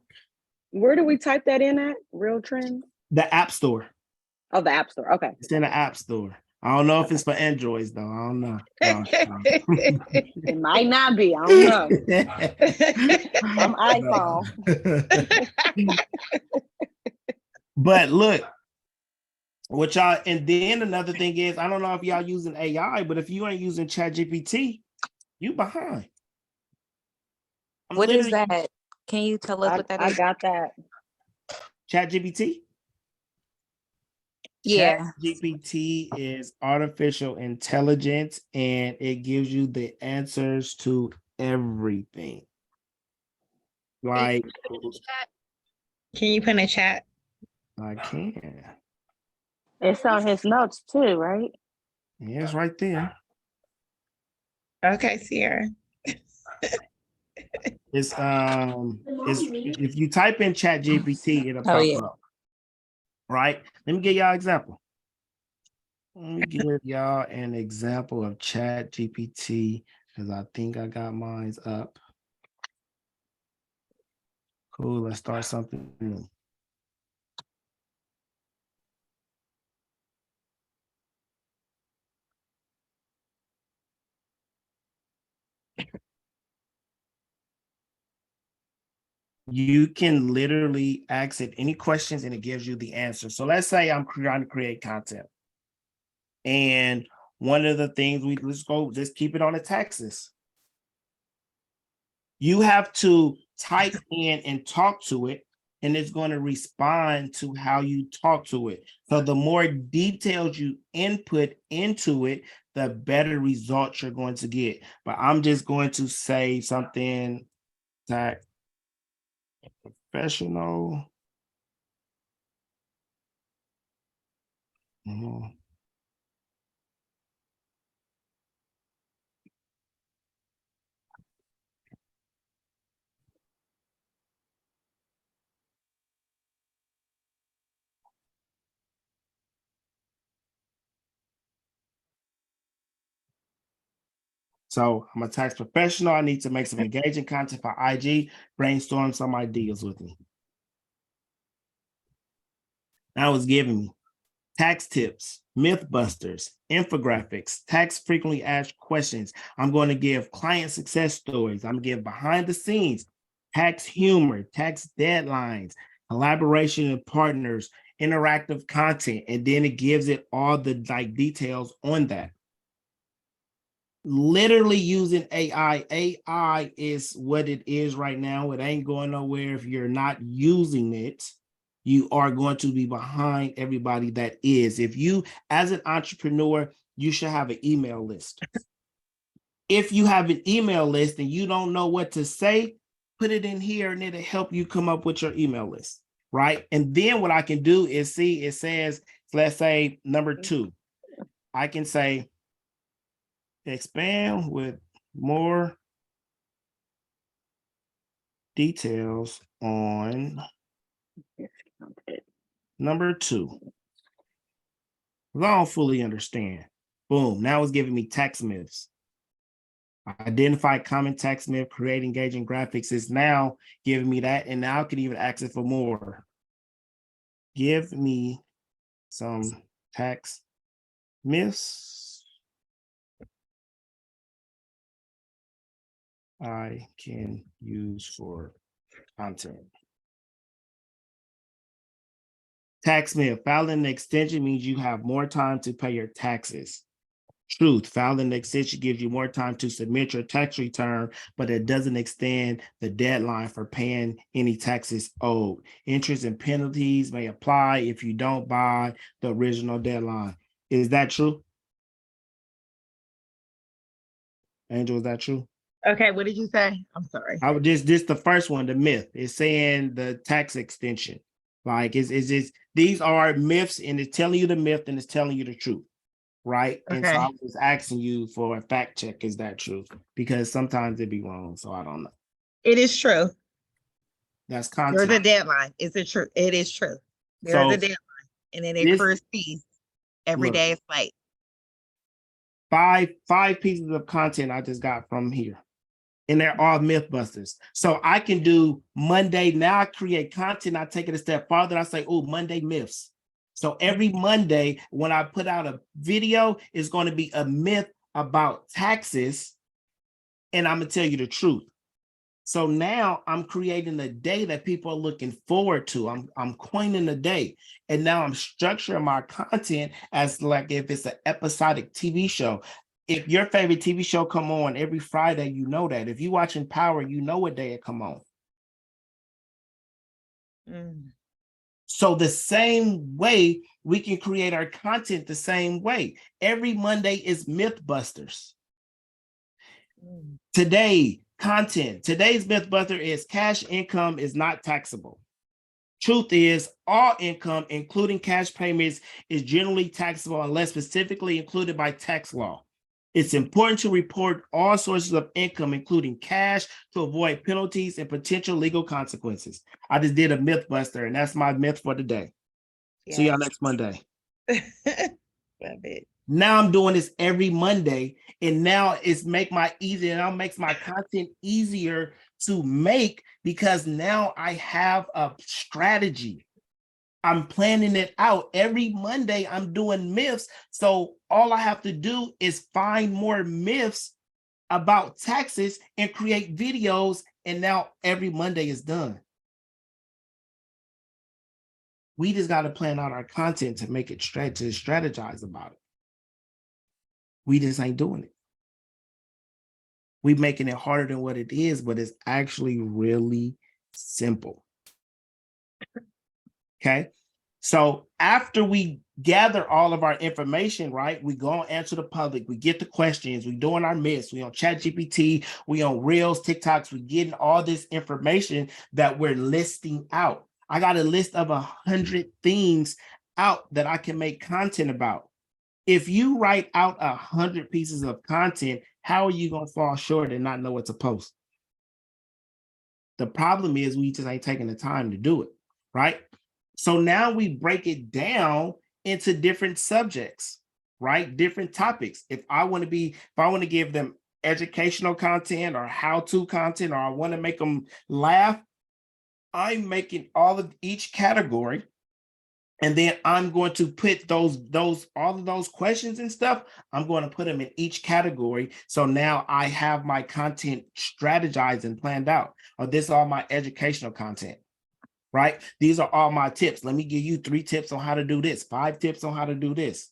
Speaker 4: Where do we type that in at? Real Trend?
Speaker 2: The App Store.
Speaker 4: Oh, the App Store. Okay.
Speaker 2: It's in the App Store. I don't know if it's for Androids though. I don't know.
Speaker 4: It might not be. I don't know. I'm iPhone.
Speaker 2: But look, what y'all, and then another thing is, I don't know if y'all using AI, but if you ain't using ChatGPT, you behind.
Speaker 6: What is that? Can you tell us what that is?
Speaker 4: I got that.
Speaker 2: ChatGPT?
Speaker 6: Yeah.
Speaker 2: ChatGPT is artificial intelligence and it gives you the answers to everything. Like,
Speaker 1: Can you put in a chat?
Speaker 2: I can.
Speaker 4: It's on his notes too, right?
Speaker 2: Yeah, it's right there.
Speaker 1: Okay, Sierra.
Speaker 2: It's if you type in ChatGPT, it'll pop up. Right? Let me give y'all an example. Let me give y'all an example of ChatGPT because I think I got mine up. Cool, let's start something new. You can literally ask it any questions and it gives you the answer. So let's say I'm trying to create content. And one of the things let's keep it on the taxes. You have to type in and talk to it, and it's going to respond to how you talk to it. So the more details you input into it, the better results you're going to get. But I'm just going to say something that professional. So I'm a tax professional. I need to make some engaging content for IG, brainstorm some ideas with me. That was giving me tax tips, myth busters, infographics, tax frequently asked questions. I'm going to give client success stories. I'm going to give behind the scenes, tax humor, tax deadlines, collaboration with partners, interactive content, and then it gives it all the details on that. literally using AI. AI is what it is right now. It ain't going nowhere. If you're not using it, you are going to be behind everybody that is. If you, as an entrepreneur, you should have an email list. If you have an email list and you don't know what to say, put it in here and it'll help you come up with your email list, right? And then what I can do is see, it says, let's say number 2, I can say, expand with more details on
Speaker 4: Discounted.
Speaker 2: number 2. I don't fully understand. Boom. Now it's giving me tax myths. Identify common tax myth, create engaging graphics is now giving me that. And now I can even ask it for more. Give me some tax myths I can use for content. Tax myth, filing an extension means you have more time to pay your taxes. Truth, filing an extension gives you more time to submit your tax return, but it doesn't extend the deadline for paying any taxes owed. Interest and penalties may apply if you don't buy the original deadline. Is that true? Angel, is that true?
Speaker 1: Okay, what did you say? I'm sorry.
Speaker 2: I would just the first one, the myth is saying the tax extension. Like is these are myths, and it's telling you the myth and it's telling you the truth, right? And so
Speaker 1: Okay.
Speaker 2: I was asking you for a fact check. Is that true? Because sometimes it'd be wrong, so I don't know.
Speaker 1: It is true.
Speaker 2: That's
Speaker 1: There's a
Speaker 2: content.
Speaker 1: deadline. It's a true. It is true. There's
Speaker 2: So
Speaker 1: a deadline, and then it
Speaker 2: this-
Speaker 1: occurs fees every
Speaker 2: look.
Speaker 1: day. It's late.
Speaker 2: five pieces of content I just got from here. And they're all Mythbusters. So I can do Monday. Now I create content. I take it a step farther. I say, oh, Monday myths. So every Monday, when I put out a video, it's going to be a myth about taxes. And I'm going to tell you the truth. So now I'm creating a day that people are looking forward to. I'm coining a day. And now I'm structuring my content as like if it's an episodic TV show. If your favorite TV show come on every Friday, you know that. If you're watching Power, you know what day it come on.
Speaker 1: Mm.
Speaker 2: So the same way we can create our content the same way. Every Monday is Mythbusters.
Speaker 1: Mm.
Speaker 2: Today, content. Today's Mythbuster is cash income is not taxable. Truth is, all income, including cash payments, is generally taxable unless specifically included by tax law. It's important to report all sources of income, including cash, to avoid penalties and potential legal consequences. I just did a Mythbuster, and that's my myth for today. See y'all next Monday.
Speaker 1: Love it.
Speaker 2: Now I'm doing this every Monday, and now it's make my easier. Now makes my content easier to make because now I have a strategy. I'm planning it out. Every Monday I'm doing myths. So all I have to do is find more myths about taxes and create videos. And now every Monday is done. We just got to plan out our content to make it straight, to strategize about it. We just ain't doing it. We're making it harder than what it is, but it's actually really simple. Okay. So after we gather all of our information, right, we go and answer the public, we get the questions, we doing our myths, we on ChatGPT, we on Reels, TikToks, we getting all this information that we're listing out. I got a list of 100 things out that I can make content about. If you write out 100 pieces of content, how are you going to fall short and not know what to post? The problem is we just ain't taking the time to do it, right? So now we break it down into different subjects, right? Different topics. If I want to give them educational content or how-to content, or I want to make them laugh, I'm making all of each category. And then I'm going to put all of those questions and stuff, I'm going to put them in each category. So now I have my content strategized and planned out. Or this is all my educational content. Right? These are all my tips. Let me give you 3 tips on how to do this, 5 tips on how to do this.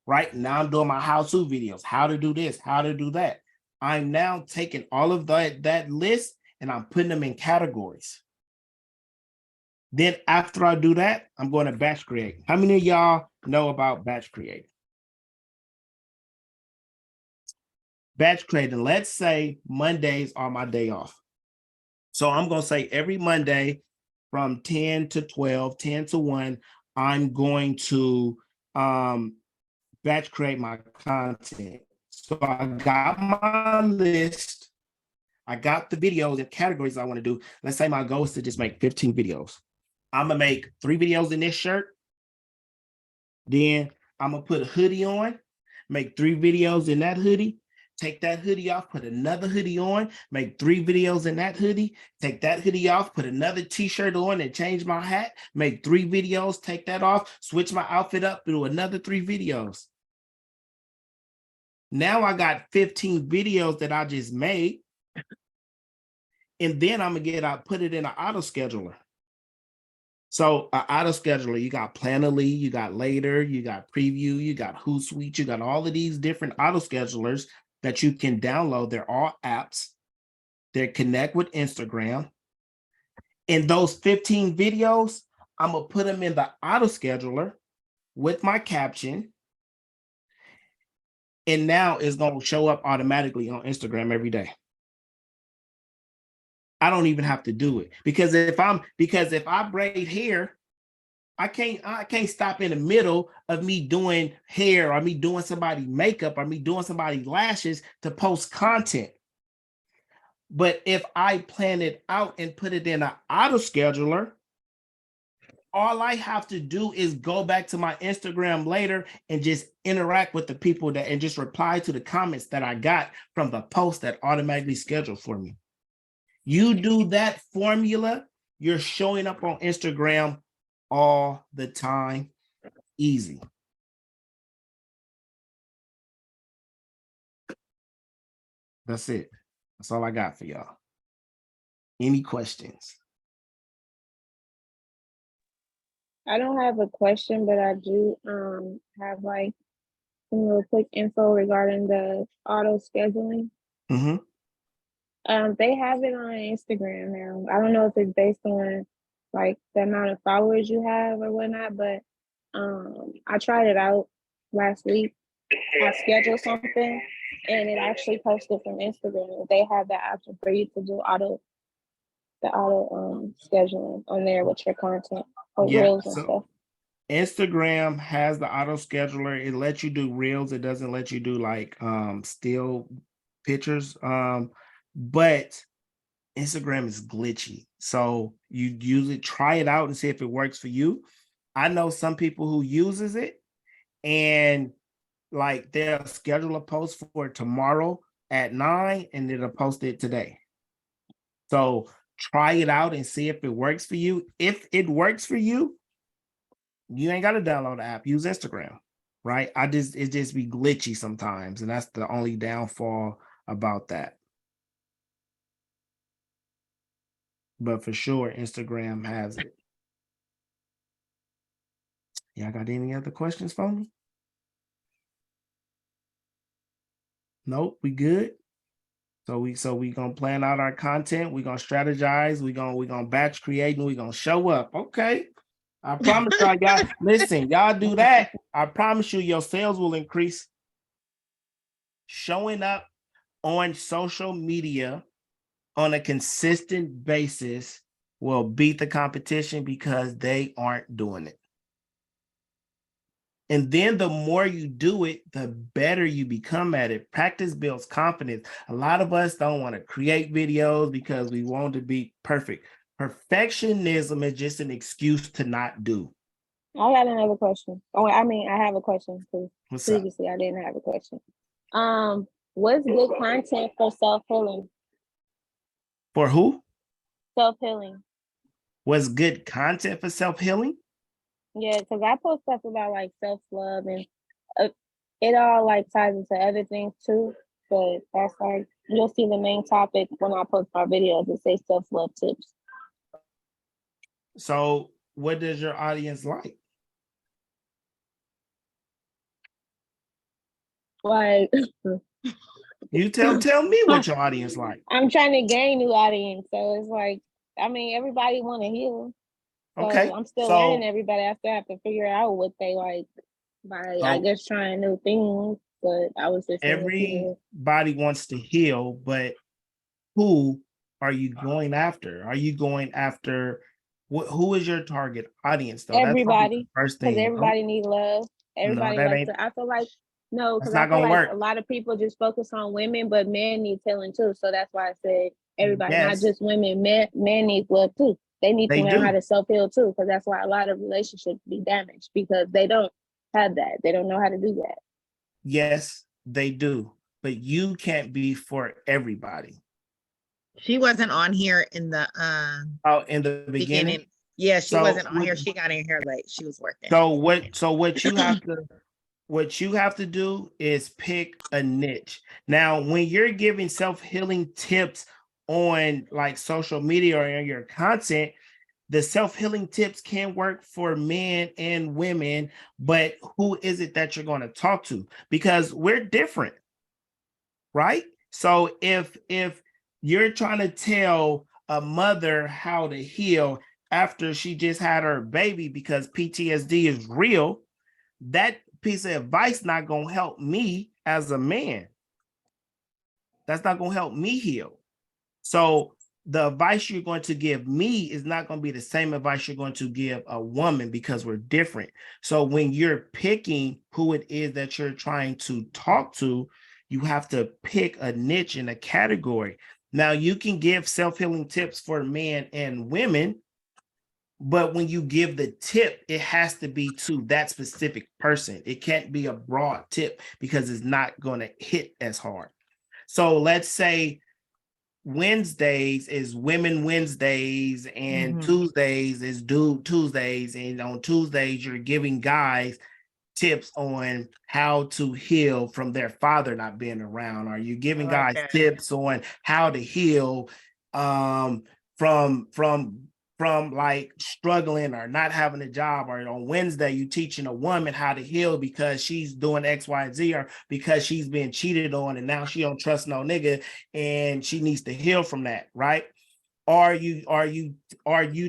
Speaker 2: right? Now I'm doing my how-to videos, how to do this, how to do that. I'm now taking all of that list and I'm putting them in categories. Then after I do that, I'm going to batch create. How many of y'all know about batch creating? Batch creating, let's say Mondays are my day off. So I'm going to say every Monday from 10 to 12, 10 to 1, I'm going to batch create my content. So I got my list. I got the videos and categories I want to do. Let's say my goal is to just make 15 videos. I'm going to make 3 videos in this shirt. Then I'm going to put a hoodie on, make 3 videos in that hoodie. Take that hoodie off, put another hoodie on, make 3 videos in that hoodie, take that hoodie off, put another t-shirt on and change my hat, make 3 videos, take that off, switch my outfit up, do another 3 videos. Now I got 15 videos that I just made. And then I'm gonna put it in an auto scheduler. So an auto scheduler, you got Plannerly, you got Later, you got Preview, you got Hootsuite, you got all of these different auto schedulers that you can download. They're all apps. They connect with Instagram. In those 15 videos, I'm gonna put them in the auto scheduler with my caption. And now it's gonna show up automatically on Instagram every day. I don't even have to do it because if I braid hair, I can't stop in the middle of me doing hair or me doing somebody makeup or me doing somebody lashes to post content. But if I plan it out and put it in an auto scheduler, all I have to do is go back to my Instagram later and just interact with the people and just reply to the comments that I got from the post that automatically scheduled for me. You do that formula, you're showing up on Instagram all the time. Easy. That's it. That's all I got for y'all. Any questions?
Speaker 4: I don't have a question, but I do have like some real quick info regarding the auto scheduling.
Speaker 2: Mm-hmm.
Speaker 4: They have it on Instagram now. I don't know if it's based on like the amount of followers you have or whatnot, but I tried it out last week. I scheduled something and it actually posted from Instagram. They have that option for you to do auto scheduling on there with your content or reels and stuff.
Speaker 2: Instagram has the auto scheduler. It lets you do reels. It doesn't let you do like still pictures. But Instagram is glitchy. So you usually try it out and see if it works for you. I know some people who uses it and like they'll schedule a post for tomorrow at 9 and it'll post it today. So try it out and see if it works for you. If it works for you, you ain't got to download the app. Use Instagram, right? It just be glitchy sometimes, and that's the only downfall about that. But for sure, Instagram has it. Y'all got any other questions for me? Nope, we good. So we gonna plan out our content. We gonna strategize. We gonna batch create, and we gonna show up. Okay. I promise y'all, listen, y'all do that. I promise you your sales will increase. Showing up on social media on a consistent basis will beat the competition because they aren't doing it. And then the more you do it, the better you become at it. Practice builds confidence. A lot of us don't want to create videos because we want to be perfect. Perfectionism is just an excuse to not do.
Speaker 4: I got another question. Oh, I mean, I have a question because
Speaker 2: What's up?
Speaker 4: previously I didn't have a question. What's good content for self-healing?
Speaker 2: For who?
Speaker 4: Self-healing.
Speaker 2: What's good content for self-healing?
Speaker 4: Yeah, because I post stuff about like self-love and it all like ties into other things too. But that's like, you'll see the main topic when I post my videos, it says self-love tips.
Speaker 2: So what does your audience like?
Speaker 4: Like
Speaker 2: You tell me what your audience like.
Speaker 4: I'm trying to gain new audience, so it's like, I mean, everybody want to heal. So
Speaker 2: Okay.
Speaker 4: I'm still learning
Speaker 2: So
Speaker 4: everybody. I still have to figure out what they like by, I
Speaker 2: so
Speaker 4: guess, trying new things. But I was just saying if you
Speaker 2: everybody wants to heal, but who are you going after? Are you going after who is your target audience though? That's probably the
Speaker 4: everybody,
Speaker 2: first
Speaker 4: because
Speaker 2: thing. No,
Speaker 4: everybody need love.
Speaker 2: no,
Speaker 4: Everybody
Speaker 2: that
Speaker 4: like
Speaker 2: ain't
Speaker 4: to. I feel like no,
Speaker 2: that's
Speaker 4: because I
Speaker 2: not
Speaker 4: feel
Speaker 2: gonna
Speaker 4: like
Speaker 2: work.
Speaker 4: a lot of people just focus on women, but men need healing too. So that's why I said everybody, not
Speaker 2: Yes,
Speaker 4: just women. Men need love too. They need to
Speaker 2: they
Speaker 4: learn how
Speaker 2: do.
Speaker 4: to self heal too, because that's why a lot of relationships be damaged because they don't have that. They don't know how to do that.
Speaker 2: Yes, they do. But you can't be for everybody.
Speaker 1: She wasn't on here in the
Speaker 2: Oh, in the beginning.
Speaker 1: beginning. Yeah, she
Speaker 2: So
Speaker 1: wasn't on here. She got in here late. She was working.
Speaker 2: what you have to do is pick a niche. Now, when you're giving self-healing tips on like social media or in your content, the self-healing tips can work for men and women, but who is it that you're going to talk to? Because we're different, right? So if you're trying to tell a mother how to heal after she just had her baby because PTSD is real, that piece of advice not going to help me as a man. That's not going to help me heal. So the advice you're going to give me is not going to be the same advice you're going to give a woman because we're different. So when you're picking who it is that you're trying to talk to, you have to pick a niche in a category. Now you can give self-healing tips for men and women, but when you give the tip, it has to be to that specific person. It can't be a broad tip because it's not going to hit as hard. So let's say Wednesdays is Women Wednesdays and Tuesdays is Dude Tuesdays. And on Tuesdays, you're giving guys tips on how to heal from their father not being around. Are you giving guys tips on how to heal from like struggling or not having a job? Or on Wednesday, you teaching a woman how to heal because she's doing X, Y, and Z, or because she's been cheated on and now she don't trust no nigga and she needs to heal from that, right? Or you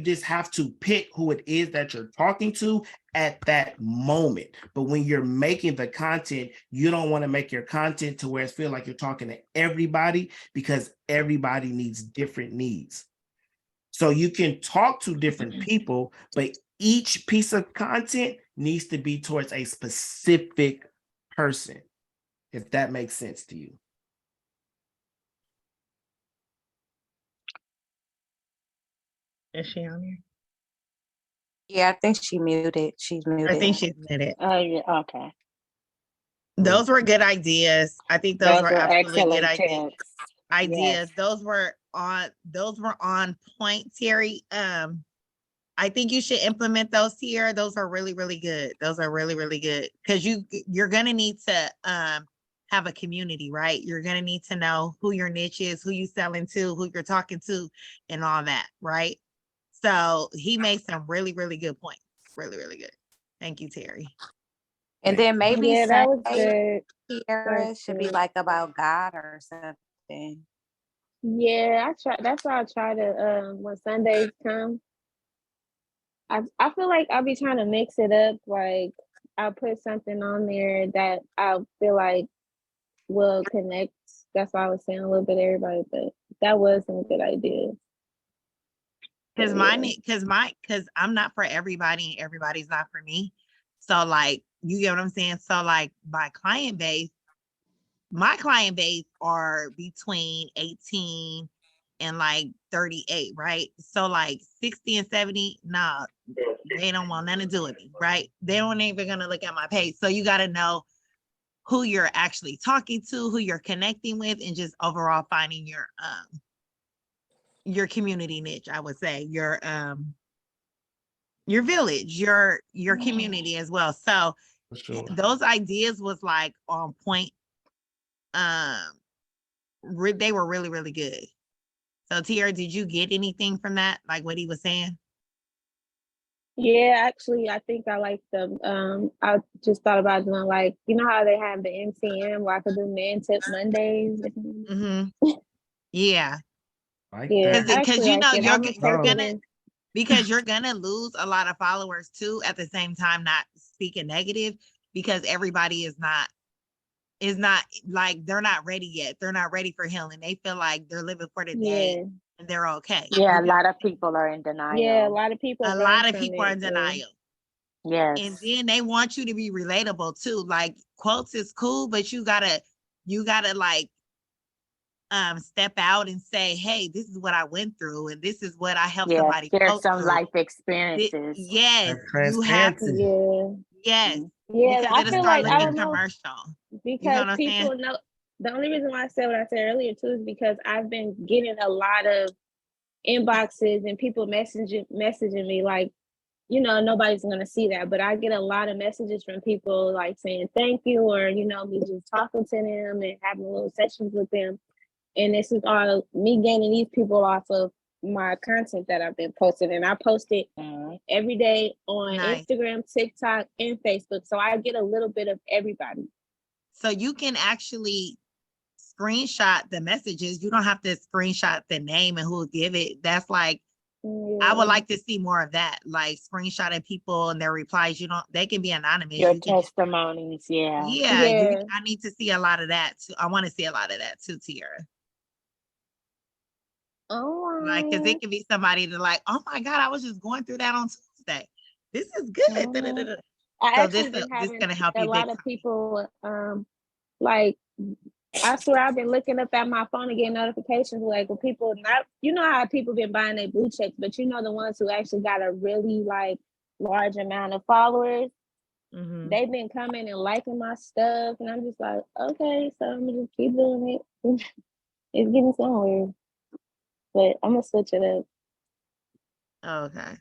Speaker 2: just have to pick who it is that you're talking to at that moment. But when you're making the content, you don't want to make your content to where it feels like you're talking to everybody because everybody needs different needs. So you can talk to different people, but each piece of content needs to be towards a specific person, if that makes sense to you.
Speaker 1: Is she on here?
Speaker 6: Yeah, I think she muted. She's muted.
Speaker 1: I think she's muted.
Speaker 7: Oh, yeah, okay.
Speaker 1: Those were good ideas. I think those were absolutely good ideas.
Speaker 7: Yes.
Speaker 1: Those were on point, Terry. I think you should implement those here. Those are really, really good. Those are really, really good. Because you're gonna need to have a community, right? You're gonna need to know who your niche is, who you selling to, who you're talking to, and all that, right? So he made some really, really good points. Really, really good. Thank you, Terry.
Speaker 6: And then maybe
Speaker 4: Yeah, that was
Speaker 6: Sunday,
Speaker 4: good.
Speaker 6: Kiara, should be
Speaker 4: good.
Speaker 6: like about God or something.
Speaker 4: Yeah, I try. That's why I try to when Sundays come. I feel like I'll be trying to mix it up. Like I'll put something on there that I feel like will connect. That's why I was saying a little bit of everybody, but that was some good ideas.
Speaker 1: Because I'm not for everybody and everybody's not for me. So like, you get what I'm saying? So like my client base are between 18 and like 38, right? So like 60 and 70, nah, they don't want nothing to do with me, right? They don't even gonna look at my page. So you gotta know who you're actually talking to, who you're connecting with, and just overall finding your community niche, I would say, your village, your community as well. So
Speaker 2: For sure.
Speaker 1: those ideas was like on point. They were really, really good. So Tiara, did you get anything from that? Like what he was saying?
Speaker 4: Yeah, actually, I think I like them. I just thought about doing like, you know how they have the MTM where I could do Man Tip Mondays.
Speaker 1: Yeah,
Speaker 2: Like
Speaker 4: Yeah,
Speaker 2: that.
Speaker 4: I
Speaker 1: because
Speaker 4: actually
Speaker 1: you
Speaker 4: like
Speaker 1: know
Speaker 4: it. I'm gonna take it
Speaker 1: gonna
Speaker 4: in.
Speaker 1: because you're gonna lose a lot of followers too. At the same time, not speaking negative because everybody is not like they're not ready yet. They're not ready for healing. They feel like they're living for the day
Speaker 4: Yeah,
Speaker 1: and they're okay.
Speaker 7: Yeah, a lot of people are in
Speaker 4: yeah. A
Speaker 7: denial.
Speaker 4: lot of people
Speaker 1: A
Speaker 4: run
Speaker 1: lot of
Speaker 4: from
Speaker 1: people are
Speaker 4: it.
Speaker 1: in
Speaker 4: Yeah.
Speaker 1: denial. And
Speaker 7: Yes.
Speaker 1: then they want you to be relatable too. Like quotes is cool, but you gotta like step out and say, hey, this is what I went through and this is what I helped
Speaker 7: Yes.
Speaker 1: somebody
Speaker 7: There's
Speaker 1: go
Speaker 7: some
Speaker 1: through.
Speaker 7: life experiences.
Speaker 1: Yes,
Speaker 2: That
Speaker 1: you have to.
Speaker 2: transparency.
Speaker 4: Yeah.
Speaker 1: Yes,
Speaker 7: Mhm.
Speaker 4: Yeah.
Speaker 1: because
Speaker 4: I
Speaker 1: it'll
Speaker 4: feel
Speaker 1: start
Speaker 4: like I
Speaker 1: looking
Speaker 4: don't know
Speaker 1: commercial. You know
Speaker 4: because
Speaker 1: what I'm saying?
Speaker 4: people know the only reason why I said what I said earlier too is because I've been getting a lot of inboxes and people messaging me like, nobody's gonna see that, but I get a lot of messages from people like saying thank you or me just talking to them and having little sessions with them. And this is all me gaining these people off of my content that I've been posting. And I post it every day on
Speaker 1: Nice.
Speaker 4: Instagram, TikTok, and Facebook. So I get a little bit of everybody.
Speaker 1: So you can actually screenshot the messages. You don't have to screenshot the name and who will give it. That's like, I would like to see more of that, like screenshotting people and their replies. They can be anonymous.
Speaker 7: Your
Speaker 1: You can just,
Speaker 7: testimonies, yeah.
Speaker 1: yeah, I need to see a lot of that too. I want to see a lot of that too, Tiara. Like, cause it
Speaker 4: Oh,
Speaker 1: can be somebody to like, oh my God, I was just going through that on Tuesday. This is good.
Speaker 4: I
Speaker 1: So
Speaker 4: actually been
Speaker 1: this
Speaker 4: having
Speaker 1: gonna help
Speaker 4: a
Speaker 1: you big
Speaker 4: lot of
Speaker 1: time.
Speaker 4: people like I swear I've been looking up at my phone and getting notifications like with people not how people been buying their blue checks, but the ones who actually got a really like large amount of followers, they've been coming and liking my stuff and I'm just like, okay, so I'm gonna just keep doing it. It's getting somewhere. But I'm gonna switch it up.
Speaker 1: Okay.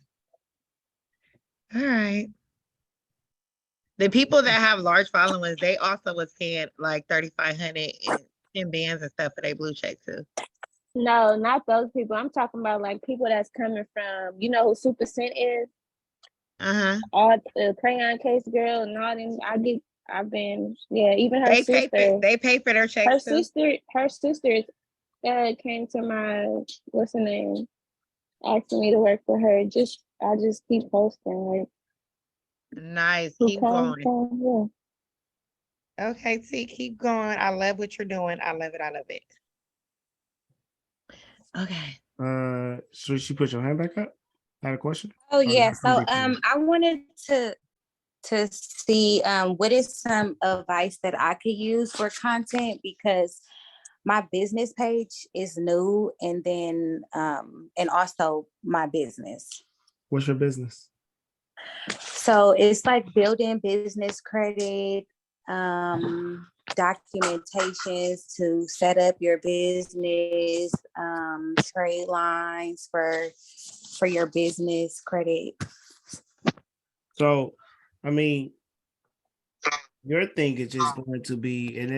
Speaker 1: All right. The people that have large followings, they also was paying like 3,500 and 10 bands and stuff for their blue check too.
Speaker 4: No, not those people. I'm talking about like people that's coming from, who Super Scent is? All the crayon case girl and all them. Even her sister.
Speaker 1: They pay for their checks too.
Speaker 4: Her sister came to my what's her name, asking me to work for her. I just keep posting like.
Speaker 1: Nice.
Speaker 4: Who
Speaker 1: Keep
Speaker 4: comes
Speaker 1: going.
Speaker 4: from,
Speaker 1: Okay, T, keep going. I love what you're doing. I love it. I love it. Okay.
Speaker 2: So she put your hand back up? I had a question.
Speaker 6: Oh yeah. So
Speaker 2: I
Speaker 6: I wanted to see what is some advice that I could use for content because my business page is new and then and also my business.
Speaker 2: What's your business?
Speaker 6: So it's like building business credit, documentations to set up your business, trade lines for your business credit.
Speaker 2: So, I mean, your thing is just going to be, and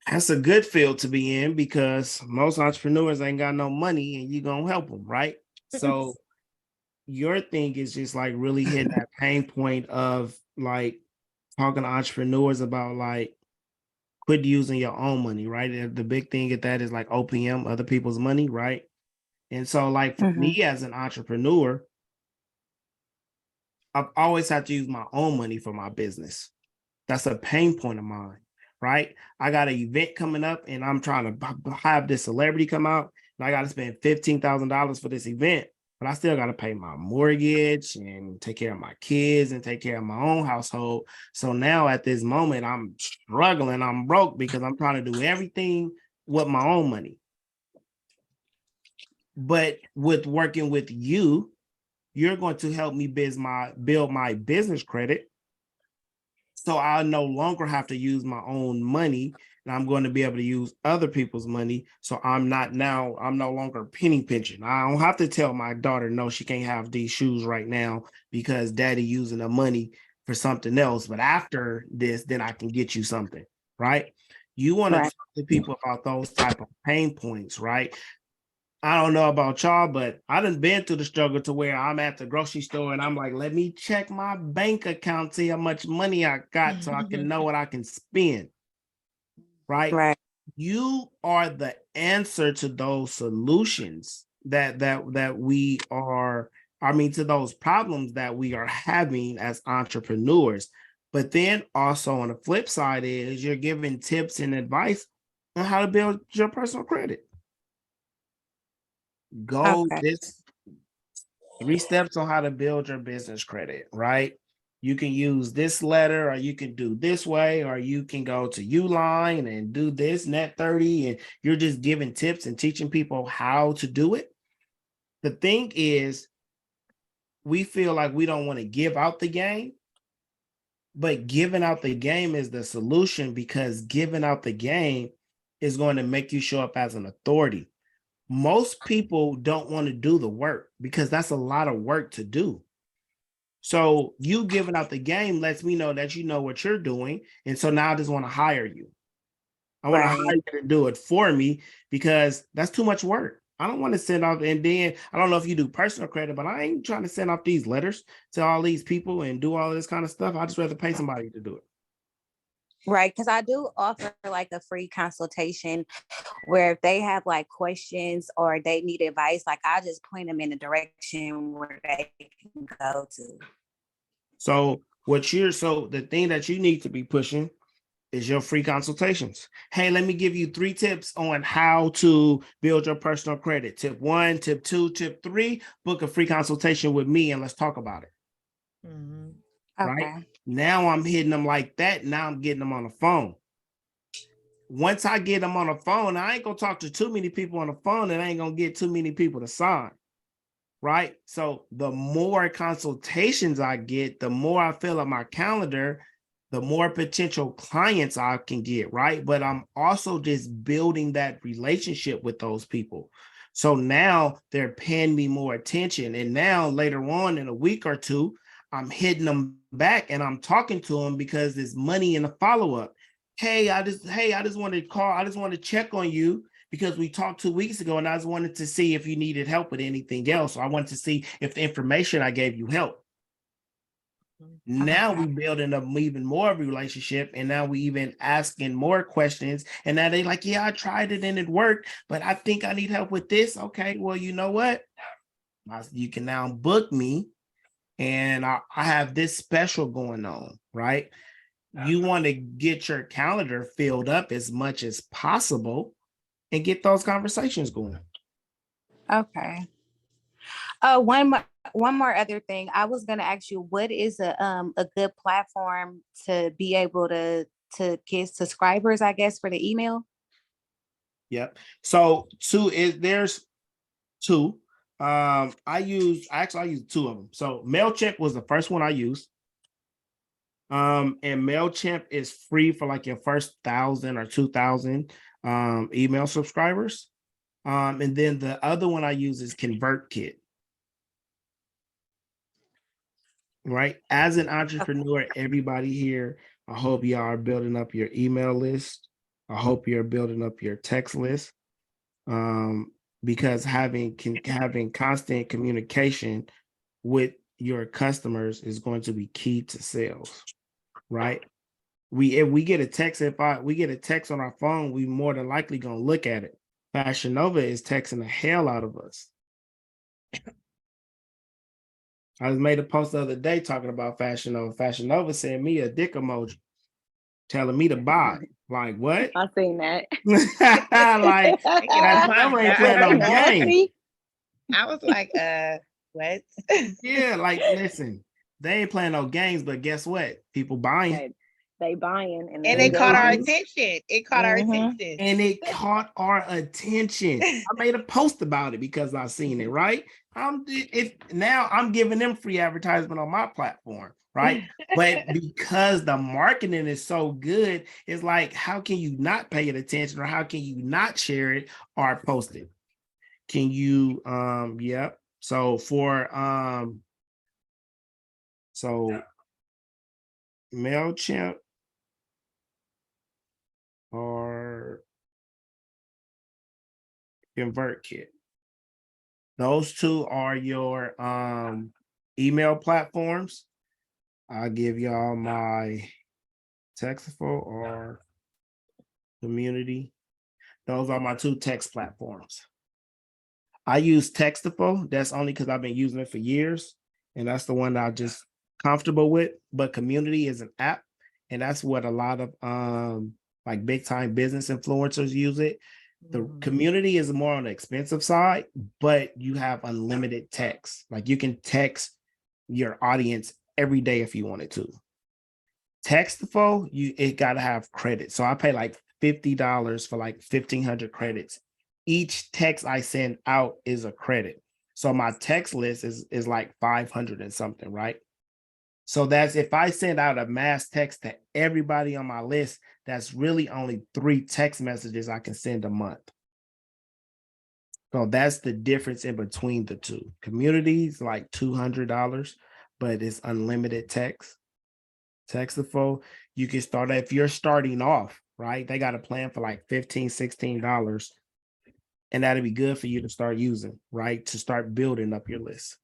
Speaker 2: that's a good field to be in because most entrepreneurs ain't got no money and you gonna help them, right? So your thing is just like really hitting that pain point of like talking to entrepreneurs about like quit using your own money, right? And the big thing at that is like OPM, other people's money, right? And so like for me as an entrepreneur, I've always had to use my own money for my business. That's a pain point of mine, right? I got an event coming up and I'm trying to have this celebrity come out and I got to spend $15,000 for this event, but I still got to pay my mortgage and take care of my kids and take care of my own household. So now at this moment, I'm struggling. I'm broke because I'm trying to do everything with my own money. But with working with you, you're going to help me build my business credit. So I no longer have to use my own money and I'm going to be able to use other people's money. So I'm no longer penny pinching. I don't have to tell my daughter, no, she can't have these shoes right now because daddy using the money for something else. But after this, then I can get you something, right? You want to talk to people about those type of pain points, right? I don't know about y'all, but I done been through the struggle to where I'm at the grocery store and I'm like, let me check my bank account, see how much money I got so I can know what I can spend. Right?
Speaker 6: Right.
Speaker 2: You are the answer to those solutions that we are, I mean, to those problems that we are having as entrepreneurs. But then also on the flip side is you're giving tips and advice on how to build your personal credit. Go
Speaker 6: Okay.
Speaker 2: this 3 steps on how to build your business credit, right? You can use this letter, or you can do this way, or you can go to Uline and do this net 30, and you're just giving tips and teaching people how to do it. The thing is, we feel like we don't want to give out the game, but giving out the game is the solution, because giving out the game is going to make you show up as an authority. Most people don't want to do the work because that's a lot of work to do. So you giving out the game lets me know that you know what you're doing. And so now I just want to hire you. I want to hire
Speaker 6: Right.
Speaker 2: you to do it for me because that's too much work. I don't want to send off, and then I don't know if you do personal credit, but I ain't trying to send off these letters to all these people and do all this kind of stuff. I just rather pay somebody to do it.
Speaker 6: Right. Because I do offer like a free consultation where if they have like questions or they need advice, like I just point them in the direction where they can go to.
Speaker 2: So the thing that you need to be pushing is your free consultations. Hey, let me give you 3 tips on how to build your personal credit. Tip 1, tip 2, tip 3, book a free consultation with me and let's talk about it.
Speaker 1: Mhm.
Speaker 2: Right?
Speaker 6: Okay.
Speaker 2: Now I'm hitting them like that. Now I'm getting them on the phone. Once I get them on the phone, I ain't gonna talk to too many people on the phone, and I ain't gonna get too many people to sign. Right? So the more consultations I get, the more I fill up my calendar, the more potential clients I can get, right? But I'm also just building that relationship with those people. So now they're paying me more attention. And now later on in a week or two, I'm hitting them back and I'm talking to them because there's money in the follow-up. Hey, I just wanted to call, I just want to check on you because we talked 2 weeks ago and I just wanted to see if you needed help with anything else. So I wanted to see if the information I gave you helped. Now we building up even more of a relationship, and now we even asking more questions. And now they like, yeah, I tried it and it worked, but I think I need help with this. Okay, well, you know what? You can now book me, and I have this special going on, right? You want to get your calendar filled up as much as possible and get those conversations going.
Speaker 6: Okay. One more other thing. I was gonna ask you, what is a good platform to be able to get subscribers, I guess, for the email?
Speaker 2: Yep. So there's 2. I use 2 of them. So MailChimp was the first one I used. And MailChimp is free for like your first 1,000 or 2,000 email subscribers. And then the other one I use is ConvertKit. Right. As an entrepreneur, everybody here, I hope y'all are building up your email list. I hope you're building up your text list. Because having constant communication with your customers is going to be key to sales, right? If we get a text, we get a text on our phone, we more than likely gonna look at it. Fashion Nova is texting the hell out of us. I just made a post the other day talking about Fashion Nova. Fashion Nova sent me a dick emoji telling me to buy. Like, what?
Speaker 7: I seen that.
Speaker 2: Like, that number ain't playing no game.
Speaker 1: I was like, what?
Speaker 2: Yeah, like, listen, they ain't playing no games, but guess what? People buying.
Speaker 7: They buying and
Speaker 1: And
Speaker 7: they
Speaker 1: it caught our
Speaker 7: engaging.
Speaker 1: attention. It caught our attention.
Speaker 2: And it caught our attention. I made a post about it because I seen it, right? Now I'm giving them free advertisement on my platform, right? But because the marketing is so good, it's like, how can you not pay it attention, or how can you not share it or post it? Can you yep. So MailChimp or ConvertKit. Those two are your email platforms. I'll give y'all my Textful or Community. Those are my two text platforms. I use Textful. That's only because I've been using it for years, and that's the one that I'm just comfortable with. But Community is an app, and that's what a lot of like big time business influencers use it. The Community is more on the expensive side, but you have unlimited text. Like you can text your audience every day if you wanted to. Textful, it gotta have credit. So I pay like $50 for like 1,500 credits. Each text I send out is a credit. So my text list is like 500 and something, right? So that's if I send out a mass text to everybody on my list, that's really only 3 text messages I can send a month. So that's the difference in between the two. Communities like $200, but it's unlimited text. Textful, you can start if you're starting off, right? They got a plan for like $15, $16. And that'd be good for you to start using, right? To start building up your list.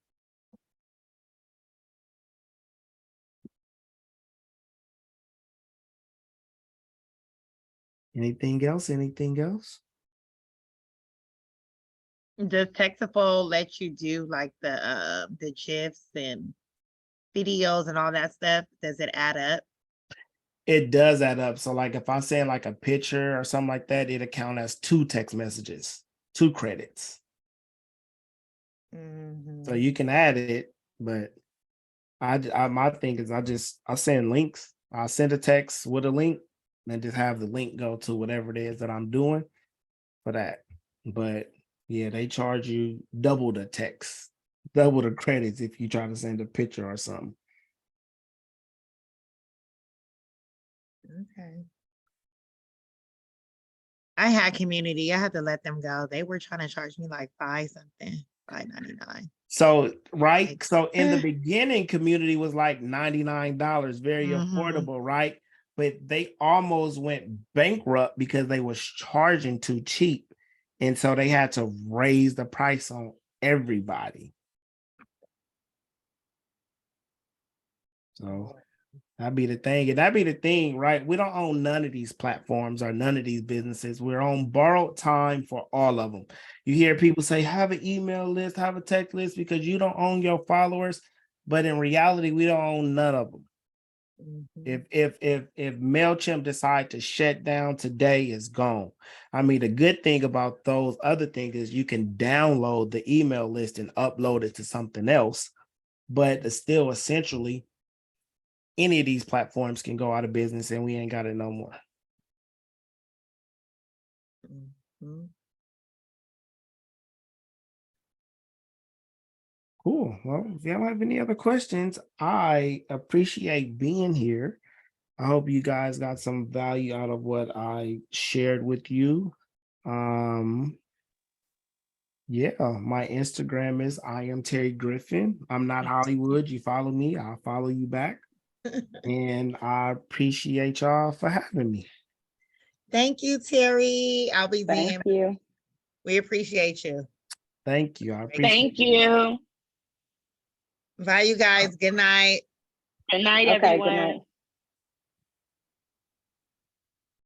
Speaker 2: Anything else? Anything else?
Speaker 1: Does Textful let you do like the GIFs and videos and all that stuff? Does it add up?
Speaker 2: It does add up. So like if I send like a picture or something like that, it'll count as 2 text messages, 2 credits. So you can add it, but I my thing is I send links. I'll send a text with a link and just have the link go to whatever it is that I'm doing for that. But yeah, they charge you double the text, double the credits if you try to send a picture or something.
Speaker 1: Okay. I had Community. I had to let them go. They were trying to charge me like $5.99.
Speaker 2: So right.
Speaker 1: Like,
Speaker 2: So in the beginning, Community was like $99, very
Speaker 1: Mhm.
Speaker 2: affordable, right? But they almost went bankrupt because they was charging too cheap. And so they had to raise the price on everybody. So that'd be the thing. And that'd be the thing, right? We don't own none of these platforms or none of these businesses. We're on borrowed time for all of them. You hear people say, have an email list, have a text list because you don't own your followers. But in reality, we don't own none of them.
Speaker 1: Mhm.
Speaker 2: If MailChimp decide to shut down today, it's gone. I mean, the good thing about those other things is you can download the email list and upload it to something else, but it's still essentially any of these platforms can go out of business and we ain't got it no more.
Speaker 1: Mhm.
Speaker 2: Cool. Well, if y'all have any other questions, I appreciate being here. I hope you guys got some value out of what I shared with you. Yeah, my Instagram is I am Terry Griffin. I'm not Hollywood. You follow me, I'll follow you back. And I appreciate y'all for having me.
Speaker 1: Thank you, Terry. I'll be
Speaker 7: Thank
Speaker 1: being.
Speaker 7: you.
Speaker 1: We appreciate you.
Speaker 2: Thank you. I appreciate
Speaker 7: Thank you.
Speaker 1: Bye, you guys. Good night.
Speaker 7: Good night,
Speaker 4: Okay, good
Speaker 7: everyone.
Speaker 4: night.